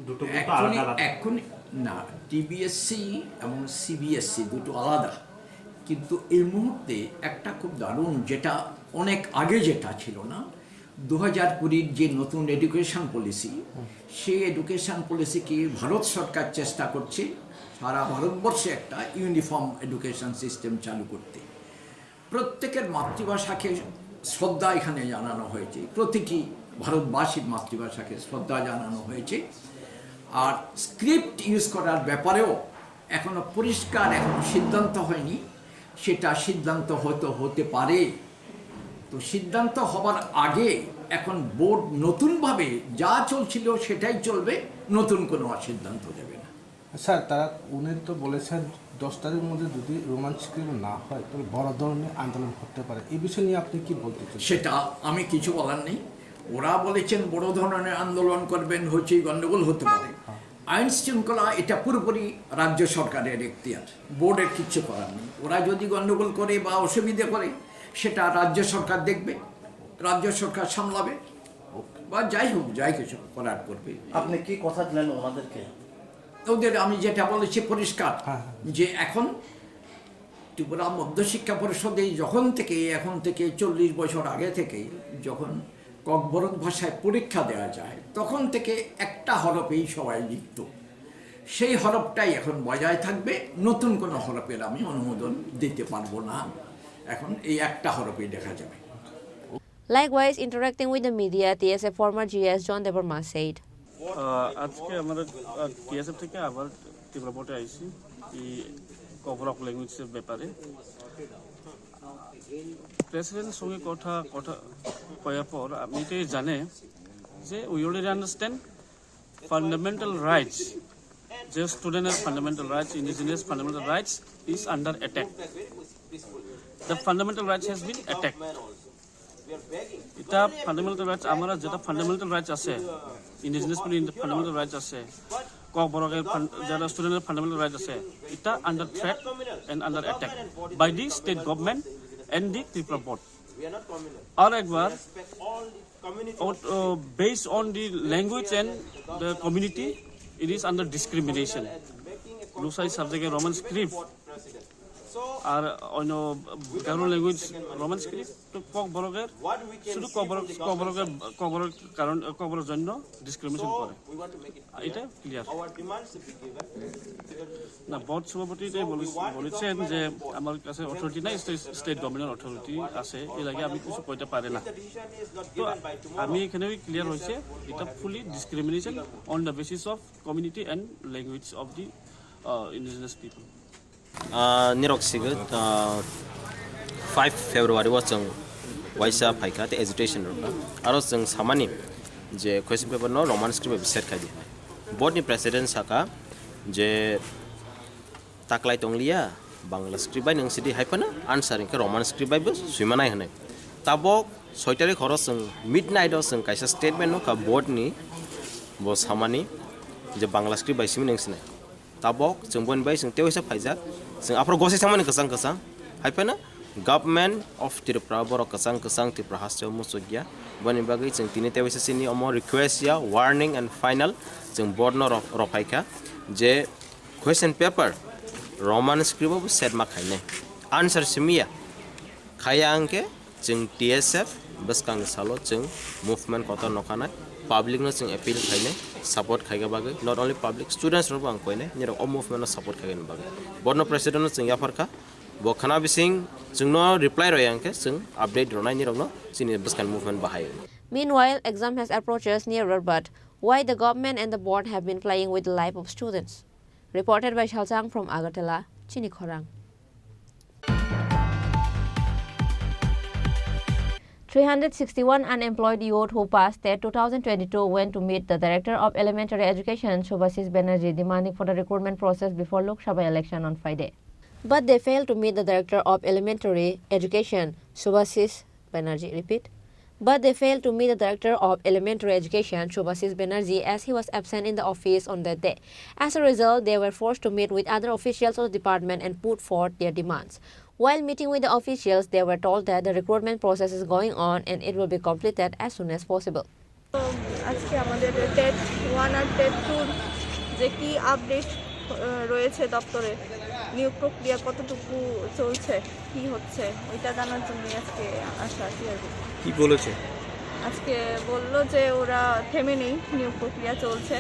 দুটো এখন না, টিবিএসসি এবং সিবিএসসি দুটো আলাদা, কিন্তু এই মুহূর্তে একটা খুব দারুণ, যেটা অনেক আগে যেটা ছিল না, 2020 যে নতুন এডুকেশন পলিসি, সেই এডুকেশন পলিসিকে ভারত সরকার চেষ্টা করছে সারা ভারতবর্ষে একটা ইউনিফর্ম এডুকেশন সিস্টেম চালু করতে। প্রত্যেকের মাতৃভাষাকে শ্রদ্ধা এখানে জানানো হয়েছে, প্রতিটি ভারতবাসীর মাতৃভাষাকে শ্রদ্ধা জানানো হয়েছে। আর স্ক্রিপ্ট ইউজ করার ব্যাপারেও এখনো পরিষ্কার এখনো সিদ্ধান্ত হয়নি, সেটা সিদ্ধান্ত হতে পারে। তো সিদ্ধান্ত হবার আগে এখন বোর্ড নতুনভাবে যা চলছিল সেটাই চলবে, নতুন কোনো সিদ্ধান্ত দেবে না। স্যার, উনি তো বলেছেন 10 তারিখের মধ্যে যদি রোমান স্ক্রিপ্ট না হয় তাহলে বড় ধরনের আন্দোলন করতে পারে। এই বিষয় নিয়ে আপনি কি বলতে চান? সেটা আমি কিছু বলার নেই। ওরা বলেছেন বড় ধরনের আন্দোলন করবেন, হচ্ছে গণ্ডগোল হতে পারে। আইন শৃঙ্খলা এটা পুরোপুরি রাজ্য সরকারের এখতিয়ার, বোর্ডের কিচ্ছু করার নেই। ওরা যদি গণ্ডগোল করে বা অসুবিধে করে সেটা রাজ্য সরকার দেখবে, রাজ্য সরকার সামলাবে, বা যাই হোক, যাই কিছু করার করবে। আপনি কি কথা দিলেন ওনাদেরকে? ওদের আমি যেটা বলেছি পরিষ্কার, যে এখন ত্রিপুরা মধ্যশিক্ষা পরিষদে যখন থেকে এখন থেকে 40 বছর আগে থেকে যখন ককবরক ভাষায় পরীক্ষা দেওয়া যায় তখন থেকে একটা হরফেই সবাই লিখত। সেই হরফটাই এখন বজায় থাকবে, নতুন কোনো হরফের আমি অনুমোদন দিতে পারবো না, এখন এই একটা হরফেই দেখা যাবে। Likewise, interacting with the media, TSF former GS John Deborma said, আজকে আমাদের টিএসএফ থেকে আবার ত্রিপুরা বোর্ডে আইসি এই কভারঅফ ল্যাঙ্গুয়েজের ব্যাপারে প্রেসিডেন্টের সঙ্গে কথা কয়ার পর আপনি এটাই জানে যে we already understand fundamental rights, যে স্টুডেন্টের fundamental rights, indigenous fundamental rights is under attack. The fundamental rights has been attack. এটা ফান্ডামেন্টাল রাইটস, আমরা যেটা ফান্ডামেন্টাল রাইটস আছে, ইন্ডিজিনিয়াস ফান্ডামেন্টাল রাইটস আছে, ককবরকের যারা স্টুডেন্টের ফান্ডামেন্টাল রাইটস আছে, এটা under threat and under attack by the state government and the Tripura board. আর একবার based on the language and the community, it is under discrimination. Lusai subject Roman script আর অন্য কারো ল্যাঙ্গুয়েজ রোমান স্ক্রিপ্ট তো ককবরকের শুধু ককবরক কারণ ককবরের জন্য ডিসক্রিমিনেশন করে, এটা ক্লিয়ার না। বোর্ড সভাপতি বলেছেন যে আমার কাছে অথরিটি নাই, স্টেট গভর্নমেন্টের অথরিটি আছে, এর আগে আমি কিছু কইতে পারি না। তো আমি এখানেও ক্লিয়ার হয়েছে এটা fully discrimination on the basis of community and language of the indigenous people. निरक्सिगो 5 फेब्रुवारी वो जों वाइसा फाइका एजुकेशन आरो जों सामानि जे क्वेश्चन पेपर नो रोमान स्क्रिप्ट सेट खादि बोर्डनि प्रेसिडेंट साका जे ताकलाय तंगलिया बांग्ला स्क्रिप्ट बाय नोंसिदि हाइफाना आन्सारिंग के रोमान स्क्रिप्ट बायबो सुइमानाय हने ताबो 6 तारिख हरो जों मिडनाइट आव जों कायसा स्टेटमेंट नो का बोर्डनि बो सामानि जे बांग्ला स्क्रिप्ट बाय सिमि नोंसिनाय ताबो जों बनबाय जों तेवैसा फाइजाक जों आफर गसे सामानि गोसां हाइफाना गभर्नमेंट अफ त्रिपुरा बर गोसां त्रिपुरा हास्याव मुसुगिया बनि बागै जों दिनै तेवैसा सिनि अमो रिक्वेस्ट या वार्निंग एंड फाइनल जों बोर्ड न रफाइका जे question paper Roman script set मा खाइने आंसर सिमिया खाया अंके जों टीएसएफ बसकांग सालो जों मुभमेंट कत नखानाय पब्लिक नो जों अपील खाइने सपोर्ट खाइगा बागै नट ओनली पब्लिक स्टूडेंट्स रो आं कोइने निर अ मुभमेंट सपोर्ट खाइगन बागै बोर्ड प्रेसिडेंट जों याफरका बखना बिसिं जोंनो रिप्लाई रय आंके जों अपडेट रनाय निरनो जोंनि बसकान मुभमेंट बाहायो। Meanwhile, exam has approaches nearer, but why the government and the board have been playing with the life of students? Reported by Shalzang from Agartala, Chini Khorang. 361 unemployed youth who passed TET 2022 went to meet the Director of Elementary Education, Shubhasis Banerjee, demanding for the recruitment process before Lok Sabha election on Friday. But they failed to meet the Director of Elementary Education, Shubhasis Banerjee. Repeat. But they failed to meet the Director of Elementary Education, Shubhasis Banerjee, as he was absent in the office on that day. As a result, they were forced to meet with other officials of the department and put forth their demands. While meeting with the officials, they were told that the recruitment process is going on and it will be completed as soon as possible. আজকে আমাদের TET 1 আর TET 2 যে কি update রয়েছে দপ্তরে, নিয়োগ প্রক্রিয়া কতটুকু চলছে, কি হচ্ছে ওইটা জানার জন্য আজকে আসা। কি বলেছে? আজকে বললো যে ওরা থেমে নেই, নিয়োগ প্রক্রিয়া চলছে,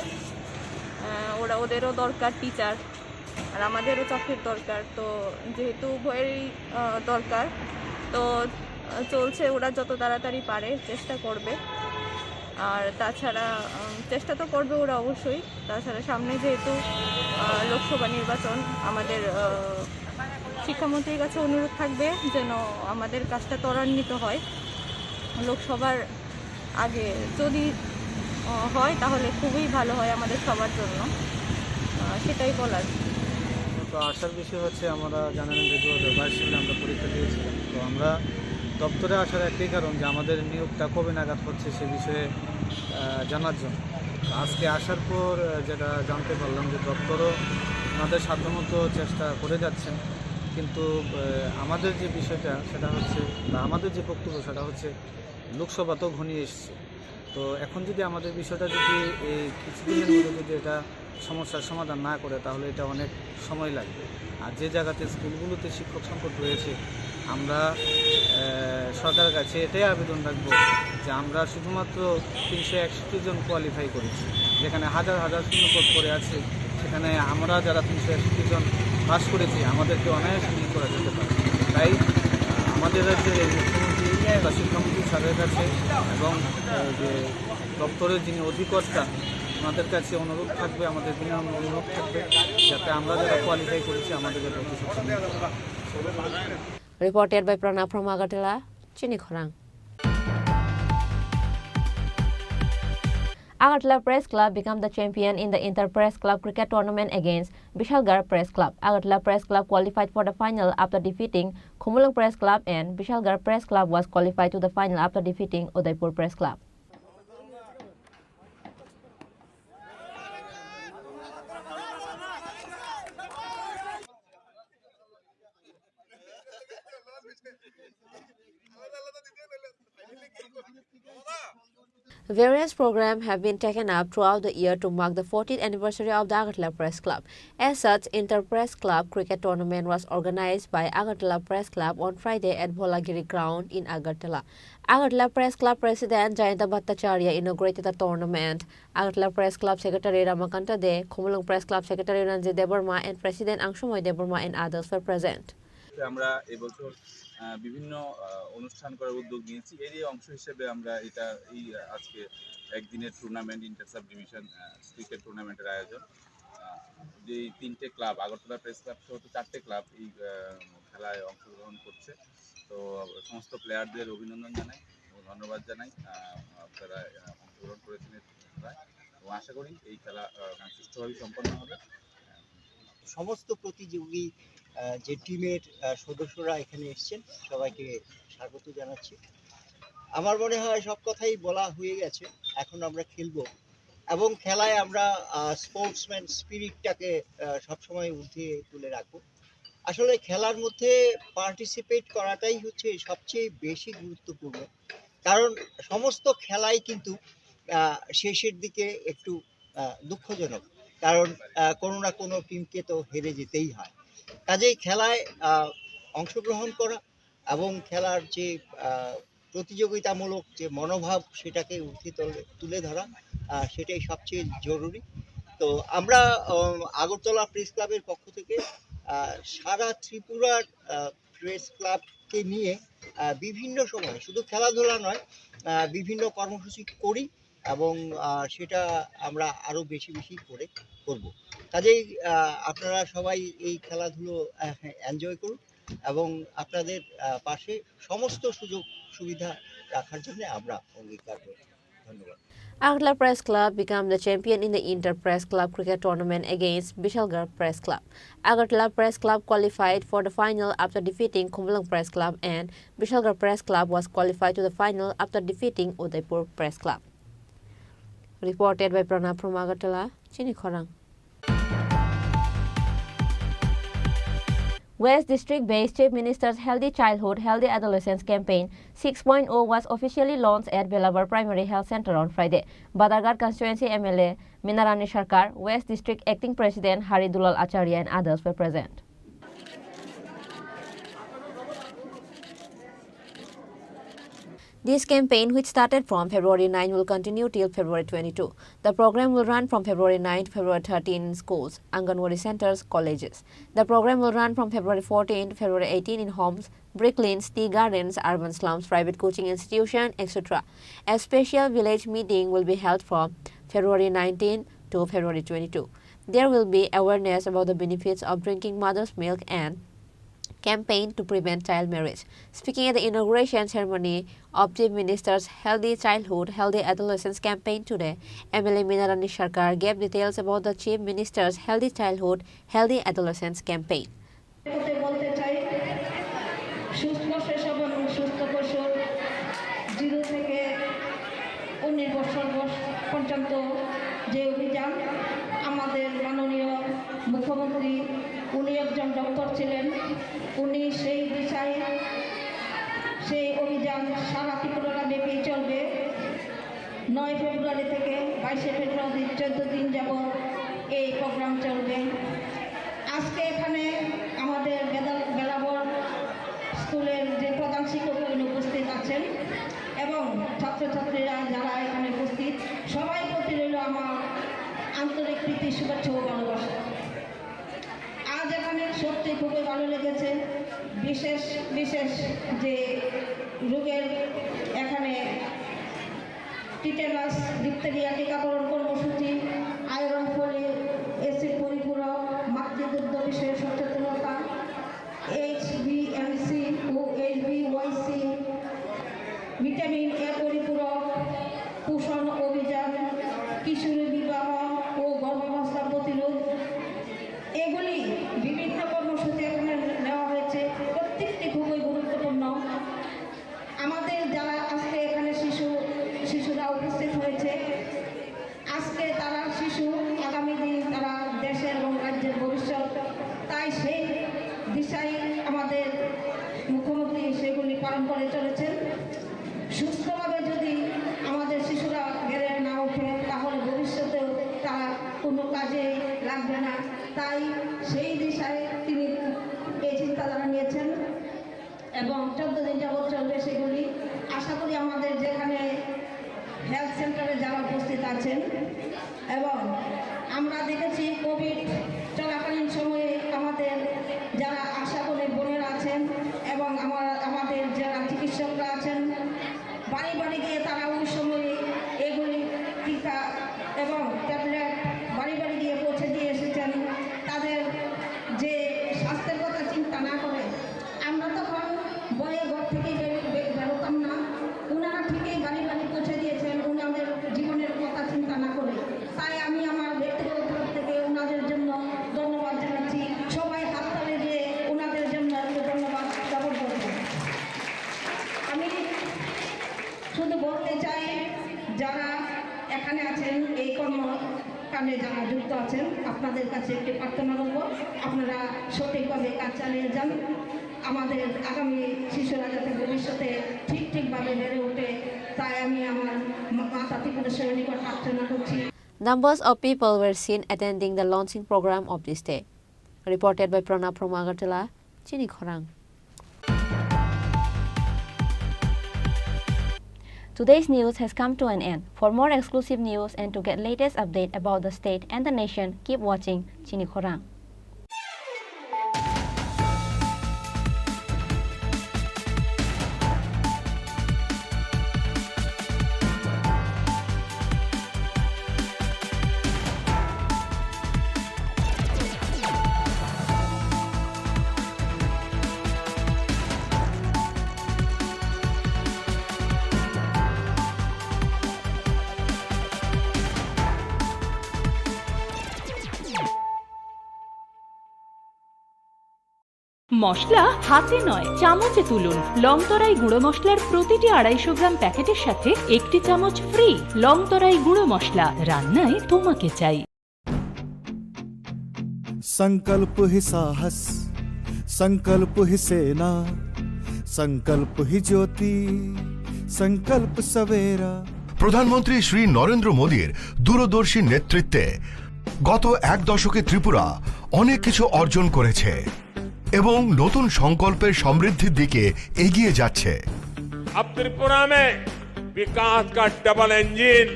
ওদেরও দরকার টিচার আর আমাদেরও চাকরির দরকার, তো যেহেতু উভয়েরই দরকার তো চলছে, ওরা যত তাড়াতাড়ি পারে চেষ্টা করবে। আর তাছাড়া চেষ্টা তো করবে ওরা অবশ্যই, তাছাড়া সামনে যেহেতু লোকসভা নির্বাচন, আমাদের শিক্ষামন্ত্রীর কাছে অনুরোধ থাকবে যেন আমাদের কাজটা ত্বরান্বিত হয়। লোকসভার আগে যদি হয় তাহলে খুবই ভালো হয় আমাদের সবার জন্য, সেটাই বলার। তো আসার বিষয় হচ্ছে আমরা জানেন যে 2022 সালে আমরা পরীক্ষা দিয়েছিলাম, তো আমরা দপ্তরে আসার একটাই কারণ যে আমাদের নিয়োগটা কবে নাগাদ হচ্ছে সে বিষয়ে জানার জন্য। আজকে আসার পর যেটা জানতে পারলাম যে দপ্তরও আমাদের সাধ্যমতো চেষ্টা করে যাচ্ছেন, কিন্তু আমাদের যে বিষয়টা সেটা হচ্ছে বা আমাদের যে বক্তব্য সেটা হচ্ছে লোকসভা তো ঘনিয়ে এসছে, তো এখন যদি আমাদের বিষয়টা যদি এই কিছুদিনের মধ্যে যদি এটা সমস্যার সমাধান না করে তাহলে এটা অনেক সময় লাগবে। আর যে জায়গাতে স্কুলগুলোতে শিক্ষক সংকট রয়েছে, আমরা সরকারের কাছে এটাই আবেদন রাখবো যে আমরা শুধুমাত্র 361 জন কোয়ালিফাই করেছি, যেখানে হাজার হাজার শূন্যপদ পড়ে আছে, সেখানে আমরা যারা 361 জন পাস করেছি আমাদেরকে অনায়াসে নিয়োগ করা যেতে পারে। তাই আমাদের রাজ্যের মুখ্যমন্ত্রী বা শিক্ষামন্ত্রী স্যারের কাছে এবং যে দপ্তরের যিনি অধিকর্তা আমাদের কাছে অনুরোধ থাকবে, আমাদের বিনম্র অনুরোধ থাকবে যাতে আমরা যারা কোয়ালিফাই করেছি আমাদেরকে প্রতিশ্রুতি দিতে পারি। Reported by Pranab from Agartala, Chini Khorang. Agartala Press Club became the champion in the Inter-Press Club cricket tournament against Bishalgarh Press Club. Agartala Press Club qualified for the final after defeating Khumulung Press Club, and Bishalgarh Press Club was qualified to the final after defeating Udaipur Press Club. Various programs have been taken up throughout the year to mark the 40th anniversary of the Agartala Press Club. As such, Inter-Press Club cricket tournament was organized by Agartala Press Club on Friday at Bholagiri ground in Agartala. Agartala Press Club President Jayanta Bhattacharya inaugurated the tournament. Agartala Press Club Secretary Ramakanta De, Khumulung Press Club Secretary Ranjit Debarma, and President Angshumoy Debarma and others were present. আমরা এবছর বিভিন্ন অনুষ্ঠান করার উদ্যোগ নিয়েছি। এরই অংশ হিসেবে আমরা এটা এই আজকে একদিনের tournament, inter sub division cricket টুর্নামেন্টের আয়োজন। যে 3টে ক্লাব, আগরতলা প্রেস ক্লাব সহ 4টে ক্লাব এই খেলায় অংশগ্রহণ করছে। তো সমস্ত প্লেয়ারদের অভিনন্দন জানাই ও ধন্যবাদ জানাই, আপনারা অংশগ্রহণ করেছেন এই খেলায় এবং আশা করি এই খেলা সুষ্ঠুভাবে সম্পন্ন হবে। সমস্ত প্রতিযোগী যে টিমের সদস্যরা এখানে এসেছেন সবাইকে স্বাগত জানাচ্ছি। আমার মনে হয় সব কথাই বলা হয়ে গেছে, এখন আমরা খেলবো এবং খেলায় আমরা স্পোর্টসম্যান স্পিরিটটাকে সবসময় ঊর্ধ্বে তুলে রাখবো। আসলে খেলার মধ্যে পার্টিসিপেট করাটাই হচ্ছে সবচেয়ে বেশি গুরুত্বপূর্ণ, কারণ সমস্ত খেলাই কিন্তু শেষের দিকে একটু দুঃখজনক, কারণ কোনো না কোনো টিমকে তো হেরে যেতেই হয়। কাজেই খেলায় অংশগ্রহণ করা এবং খেলার যে প্রতিযোগিতামূলক যে মনোভাব সেটাকে ঊর্ধ্বে তুলে ধরা সেটাই সবচেয়ে জরুরি। তো আমরা আগরতলা প্রেস ক্লাবের পক্ষ থেকে সারা ত্রিপুরার প্রেস ক্লাবকে নিয়ে বিভিন্ন সময় শুধু খেলাধুলা নয় বিভিন্ন কর্মসূচি করি এবং সেটা আমরা আরও বেশি বেশি করে করব। কাজেই আপনারা সবাই এই খেলাধুলো এনজয় করুন এবং আপনাদের পাশে সমস্ত সুযোগ সুবিধা রাখার জন্য আমরা অঙ্গীকার করি। ধন্যবাদ। Agartala Press Club became the champion in the Inter-Press Club cricket tournament against Bishalgarh Press Club. Agartala Press Club qualified for the final after defeating Khumulung Press Club, and Bishalgarh Press Club was qualified to the final after defeating Udaipur Press Club. Reported by Pranab from Agartala, Chini Khorang. West District-based Chief Minister's Healthy Childhood, Healthy Adolescence campaign 6.0 was officially launched at Belabar Primary Health Center on Friday. Badarghat Constituency MLA Minarani Sarkar, West District Acting President Hari Dulal Acharya and others were present. This campaign, which started from February 9, will continue till February 22. The program will run from February 9 to February 13 in schools, Anganwadi centers, colleges. The program will run from February 14 to February 18 in homes, brick lanes, tea gardens, urban slums, private coaching institutions, etc. A special village meeting will be held from February 19 to February 22. There will be awareness about the benefits of drinking mother's milk and campaign to prevent child marriage. Speaking at the inauguration ceremony of Chief Minister's Healthy Childhood, Healthy Adolescence campaign today, MLA Minarani Sarkar gave details about the Chief Minister's Healthy Childhood, Healthy Adolescence campaign. মুখ্যমন্ত্রী উনি একজন doctor ছিলেন, উনি সেই বিষয়ে সেই অভিযান সারা ত্রিপুরা ব্যাপী চলবে। 9 ফেব্রুয়ারি থেকে 22 ফেব্রুয়ারি 14 দিন যাবত এই প্রোগ্রাম চলবে। আজকে এখানে আমাদের বেলাবর স্কুলের যে প্রধান শিক্ষক উপস্থিত আছেন এবং ছাত্রছাত্রীরা যারা এখানে উপস্থিত, সবাই প্রতি রইল আমার আন্তরিক প্রীতি, শুভেচ্ছা ও ভালোবাসা। আজ এখানে সত্যি খুবই ভালো লেগেছে। বিশেষ বিশেষ যে রোগের এখানে টিটেনাস, ডিপথেরিয়া টিকাকরণ কর্মসূচি, আয়রন ফলি, অ্যাসিড পরিপূরক, মাতৃদুগ্ধ বিষয়ে সচেতনতা, HbA1c O HbA1c, vitamin A পরিপূরক, পোষণ অভিযান, কিশোরী বিবাহ ও গর্ভাবস্থা প্রতিরোধ, এগুলি বিভিন্ন কর্মসূচি এখানে নেওয়া হয়েছে। প্রত্যেকটি খুবই গুরুত্বপূর্ণ। আমাদের যারা আজকে এখানে শিশুরা উপস্থিত হয়েছে, আজকে তারা শিশু, আগামী দিন তারা দেশের এবং রাজ্যের ভবিষ্যৎ। তাই সেই দিশায় আমাদের মুখ্যমন্ত্রী সেগুলি পালন করে চলেছেন। সুস্থভাবে যদি আমাদের শিশুরা বেড়ে না ওঠে, তাহলে ভবিষ্যতেও তারা কোনো কাজে লাগবে না। তাই সেই দিশায় তিনি এই চিন্তাধারা নিয়েছেন এবং 14 দিন যাবৎ চলবে সেগুলি। আশা করি আমাদের যেখানে হেলথ সেন্টারে যারা উপস্থিত আছেন, এবং আমরা দেখেছি কোভিড চলাকালীন সময়ে আমাদের যারা আশা করে বোনেরা আছেন এবং আমাদের যারা চিকিৎসকরা আছেন, বাড়ি বাড়ি গিয়ে তারা ওই সময়ে এগুলি টিকা এবং ট্যাবলেট বাড়ি বাড়ি গিয়ে পৌঁছে দিয়ে এসেছেন। তাদের যে স্বাস্থ্যের কথা চিন্তা না করে, আমরা তখন বয়ে ঘর থেকে বেরোতাম না, ওনারা ঠিকই বাড়ি বাড়ি পৌঁছে দিয়েছেন ওনাদের জীবনের কথা চিন্তা না করে। তাই আমি আমার ব্যক্তিগত তরফ থেকে ওনাদের জন্য ধন্যবাদ জানাচ্ছি। সবাই হাততালি দিয়ে ওনাদের জন্য ধন্যবাদ জ্ঞাপন করব। আমি শুধু বলতে চাই, যারা এখানে আছেন, এই কর্মকাণ্ডে যারা যুক্ত আছেন, আপনাদের কাছে একটি প্রার্থনা করব, আপনারা সঠিকভাবে কাজ চালিয়ে যান। আমাদের আগামী শিশুরা যাতে ভবিষ্যতে ঠিকভাবে বেড়ে ওঠে, তাই আমি আমার মাতা ত্রিপুরেশ্বরের নিকট প্রার্থনা করছি। Numbers of people were seen attending the launching program of this day. Reported by Pranab from Agartala, Chini Khorang. Today's news has come to an end. For more exclusive news and to get latest update about the state and the nation, keep watching Chini Khorang. মশলা হাতে নয়, চামচে তুলুন। লংতরাই গুঁড়ো মশলার প্রতিটি 250 গ্রাম প্যাকেটের সাথে 1 চামচ ফ্রি। লংতরাই গুঁড়ো মশলা, রান্নায় তোমাকে চাই। संकल्प ही साहस, संकल्प ही सेना, संकल्प ही ज्योति, संकल्प सवेरा। প্রধানমন্ত্রী শ্রী নরেন্দ্র মোদীর দূরদর্শী নেতৃত্বে গত 1 দশকে ত্রিপুরা অনেক কিছু অর্জন করেছে এবং নতুন সংকল্পের সমৃদ্ধির দিকে এগিয়ে যাচ্ছে। अब त्रिपुरा में विकास का डबल इंजन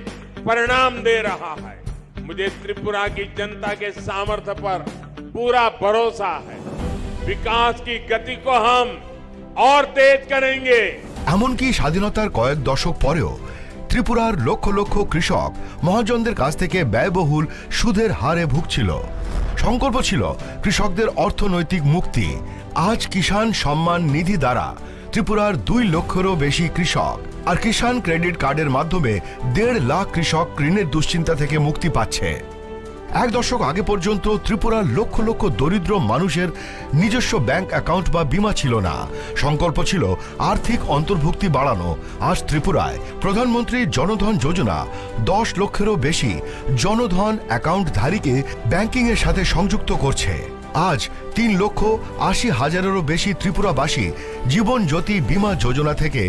परिणाम दे रहा है। मुझे त्रिपुरा की जनता के सामर्थ्य पर पूरा भरोसा है। विकास की गति को हम और तेज करेंगे। এমনকি স্বাধীনতার কয়েক দশক পরেও ত্রিপুরার লক্ষ লক্ষ কৃষক মহাজনদের কাছ থেকে ব্যয়বহুল সুদের হারে ভুগছিল। সংকল্প ছিল কৃষকদের অর্থনৈতিক মুক্তি। আজ কিষাণ সম্মান নিধি দ্বারা ত্রিপুরার 2 লক্ষেরও বেশি কৃষক আর কিষাণ ক্রেডিট কার্ডের মাধ্যমে 1.5 লাখ কৃষক ঋণের দুশ্চিন্তা থেকে মুক্তি পাচ্ছে। 1 দশক আগে পর্যন্ত ত্রিপুরার লক্ষ লক্ষ দরিদ্র মানুষের নিজস্ব ব্যাংক অ্যাকাউন্ট বা বীমা ছিল না। সংকল্প ছিল আর্থিক অন্তর্ভুক্তি বাড়ানো। আজ ত্রিপুরায় প্রধানমন্ত্রী জনধন যোজনা 10 লক্ষেরও বেশি জনধন অ্যাকাউন্টধারীকে ব্যাংকিং এর সাথে সংযুক্ত করছে। আজ 3,80,000-এরও বেশি ত্রিপুরাবাসী জীবন জ্যোতি বীমা যোজনা থেকে,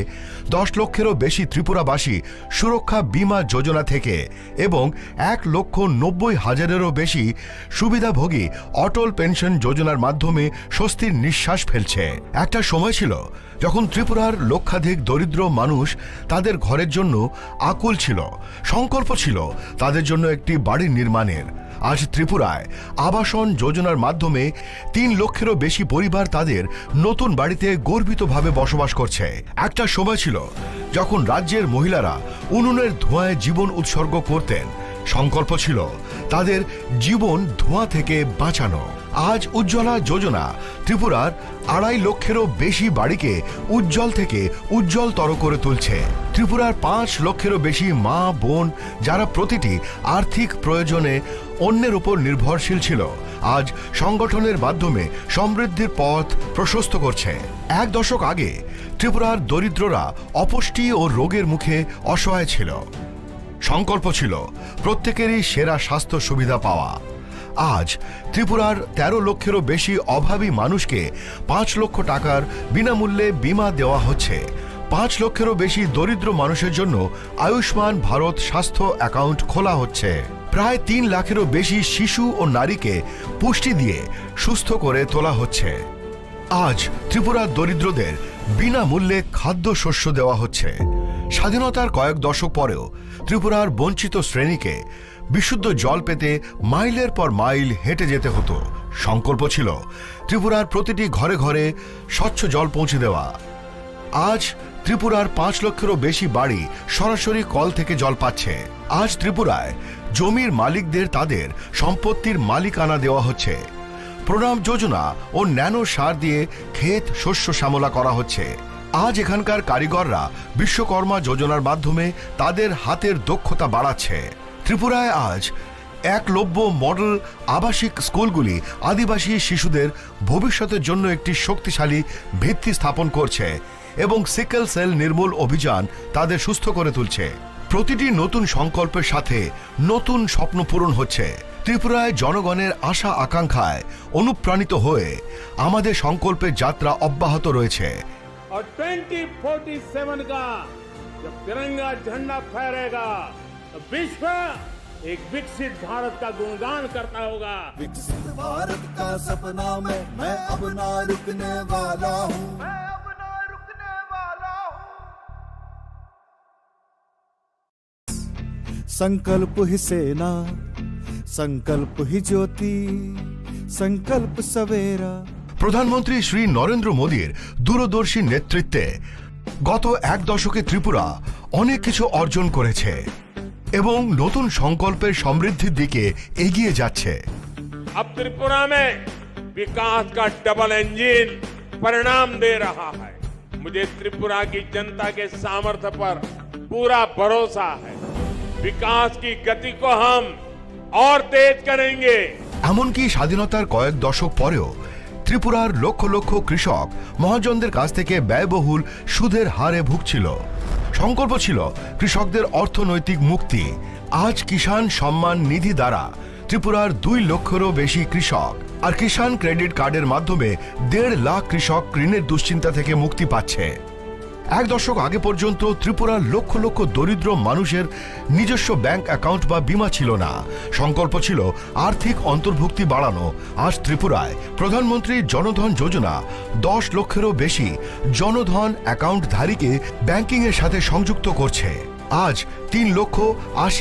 10 লক্ষেরও বেশি ত্রিপুরাবাসী সুরক্ষা বীমা যোজনা থেকে এবং 1,90,000-এরও বেশি সুবিধাভোগী অটল পেনশন যোজনার মাধ্যমে স্বস্তির নিঃশ্বাস ফেলছে। একটা সময় ছিল যখন ত্রিপুরার লক্ষাধিক দরিদ্র মানুষ তাদের ঘরের জন্য আকুল ছিল, সংকল্প ছিল তাদের জন্য একটি বাড়ি নির্মাণের। আজ ত্রিপুরায় আবাসন যোজনার মাধ্যমে 3 লক্ষেরও বেশি পরিবার তাদের নতুন বাড়িতে গর্বিতভাবে বসবাস করছে। একটা সময় ছিল যখন রাজ্যের মহিলারা উনুনের ধোঁয়ায় জীবন উৎসর্গ করতেন, সংকল্প ছিল তাদের জীবন ধোঁয়া থেকে বাঁচানো। আজ উজ্জ্বলা যোজনা ত্রিপুরার 2.5 লক্ষেরও বেশি বাড়িকে উজ্জ্বল থেকে উজ্জ্বলতর করে তুলছে। ত্রিপুরার 5 লক্ষেরও বেশি মা বোন যারা প্রতিটি আর্থিক প্রয়োজনে অন্যের উপর নির্ভরশীল ছিল, আজ সংগঠনের মাধ্যমে সমৃদ্ধির পথ প্রশস্ত করছে। 1 দশক আগে ত্রিপুরার দরিদ্ররা অপুষ্টি ও রোগের মুখে অসহায় ছিল। সংকল্প ছিল প্রত্যেকেরই সেরা স্বাস্থ্য সুবিধা পাওয়া। আজ ত্রিপুরার 13 লক্ষেরও বেশি অভাবী মানুষকে 5 লক্ষ টাকার বিনামূল্যে বীমা দেওয়া হচ্ছে। 5 লক্ষেরও বেশি দরিদ্র মানুষের জন্য আয়ুষ্মান ভারত স্বাস্থ্য অ্যাকাউন্ট খোলা হচ্ছে। প্রায় 3 লাখেরও বেশি শিশু ও নারীকে পুষ্টি দিয়ে সুস্থ করে তোলা হচ্ছে। আজ ত্রিপুরার দরিদ্রদের বিনামূল্যে খাদ্যশস্য দেওয়া হচ্ছে। স্বাধীনতার কয়েক দশক পরেও ত্রিপুরার বঞ্চিত শ্রেণীকে বিশুদ্ধ জল পেতে মাইলের পর মাইল হেঁটে যেতে হতো। সংকল্প ছিল ত্রিপুরার প্রতিটি ঘরে ঘরে স্বচ্ছ জল পৌঁছে দেওয়া। আজ ত্রিপুরার 5 লক্ষেরও বেশি বাড়ি সরাসরি কল থেকে জল পাচ্ছে। আজ ত্রিপুরায় জমির মালিকদের তাদের সম্পত্তির মালিকানা দেওয়া হচ্ছে। প্রণাম যোজনা ও ন্যানো সার দিয়ে ক্ষেত শস্য শ্যামলা করা হচ্ছে। আজ এখানকার কারিগররা বিশ্বকর্মা যোজনার মাধ্যমে তাদের হাতের দক্ষতা বাড়াচ্ছে। ত্রিপুরায় আজ 1 লব্য মডেল আবাসিক স্কুলগুলি আদিবাসী শিশুদের ভবিষ্যতের জন্য একটি শক্তিশালী ভিত্তি স্থাপন করছে এবং সিকেল সেল নির্মূল অভিযান তাদের সুস্থ করে তুলছে। প্রতিটি নতুন সংকল্পের সাথে নতুন স্বপ্ন পূরণ হচ্ছে। ত্রিপুরায় জনগণের আশা আকাঙ্ক্ষায় অনুপ্রাণিত হয়ে আমাদের সংকল্পের যাত্রা অব্যাহত রয়েছে। और 2047 का जब तिरंगा झंडा फहरेगा तो विश्व एक विकसित भारत का गुणगान करता होगा। विकसित भारत का सपना में मैं अब ना रुकने वाला हूँ। संकल्प ही सेना, संकल्प ही ज्योति, संकल्प सवेरा। প্রধানমন্ত্রী শ্রী নরেন্দ্র মোদীর দূরদর্শী নেতৃত্বে গত 1 দশকে ত্রিপুরা অনেক কিছু অর্জন করেছে এবং নতুন সংকল্পের সমৃদ্ধির দিকে এগিয়ে যাচ্ছে। अब त्रिपुरा में विकास का डबल इंजन परिणाम दे रहा है। मुझे त्रिपुरा की जनता के सामर्थ्य पर पूरा भरोसा है। विकास की गति को हम और तेज करेंगे। এমনকি স্বাধীনতার কয়েক দশক পরেও ত্রিপুরার লক্ষ লক্ষ কৃষক মহাজনদের কাছ থেকে ব্যয়বহুল সুদের হারে ভুগছিল। সংকল্প ছিল কৃষকদের অর্থনৈতিক মুক্তি। আজ কিষাণ সম্মান নিধি দ্বারা ত্রিপুরার 2 লক্ষেরও বেশি কৃষক আর কিষাণ ক্রেডিট কার্ডের মাধ্যমে 1.5 লাখ কৃষক ঋণের দুশ্চিন্তা থেকে মুক্তি পাচ্ছে। 1 দশক আগে পর্যন্ত ত্রিপুরার লক্ষ লক্ষ দরিদ্র মানুষের নিজস্ব ব্যাংক অ্যাকাউন্ট বা বীমা ছিল না। সংকল্প ছিল আর্থিক অন্তর্ভুক্তি বাড়ানো। আজ ত্রিপুরায় প্রধানমন্ত্রী জনধন যোজনা 10 লক্ষেরও বেশি জনধন অ্যাকাউন্টধারীকে ব্যাংকিংয়ের সাথে সংযুক্ত করছে। আজ 3,80,000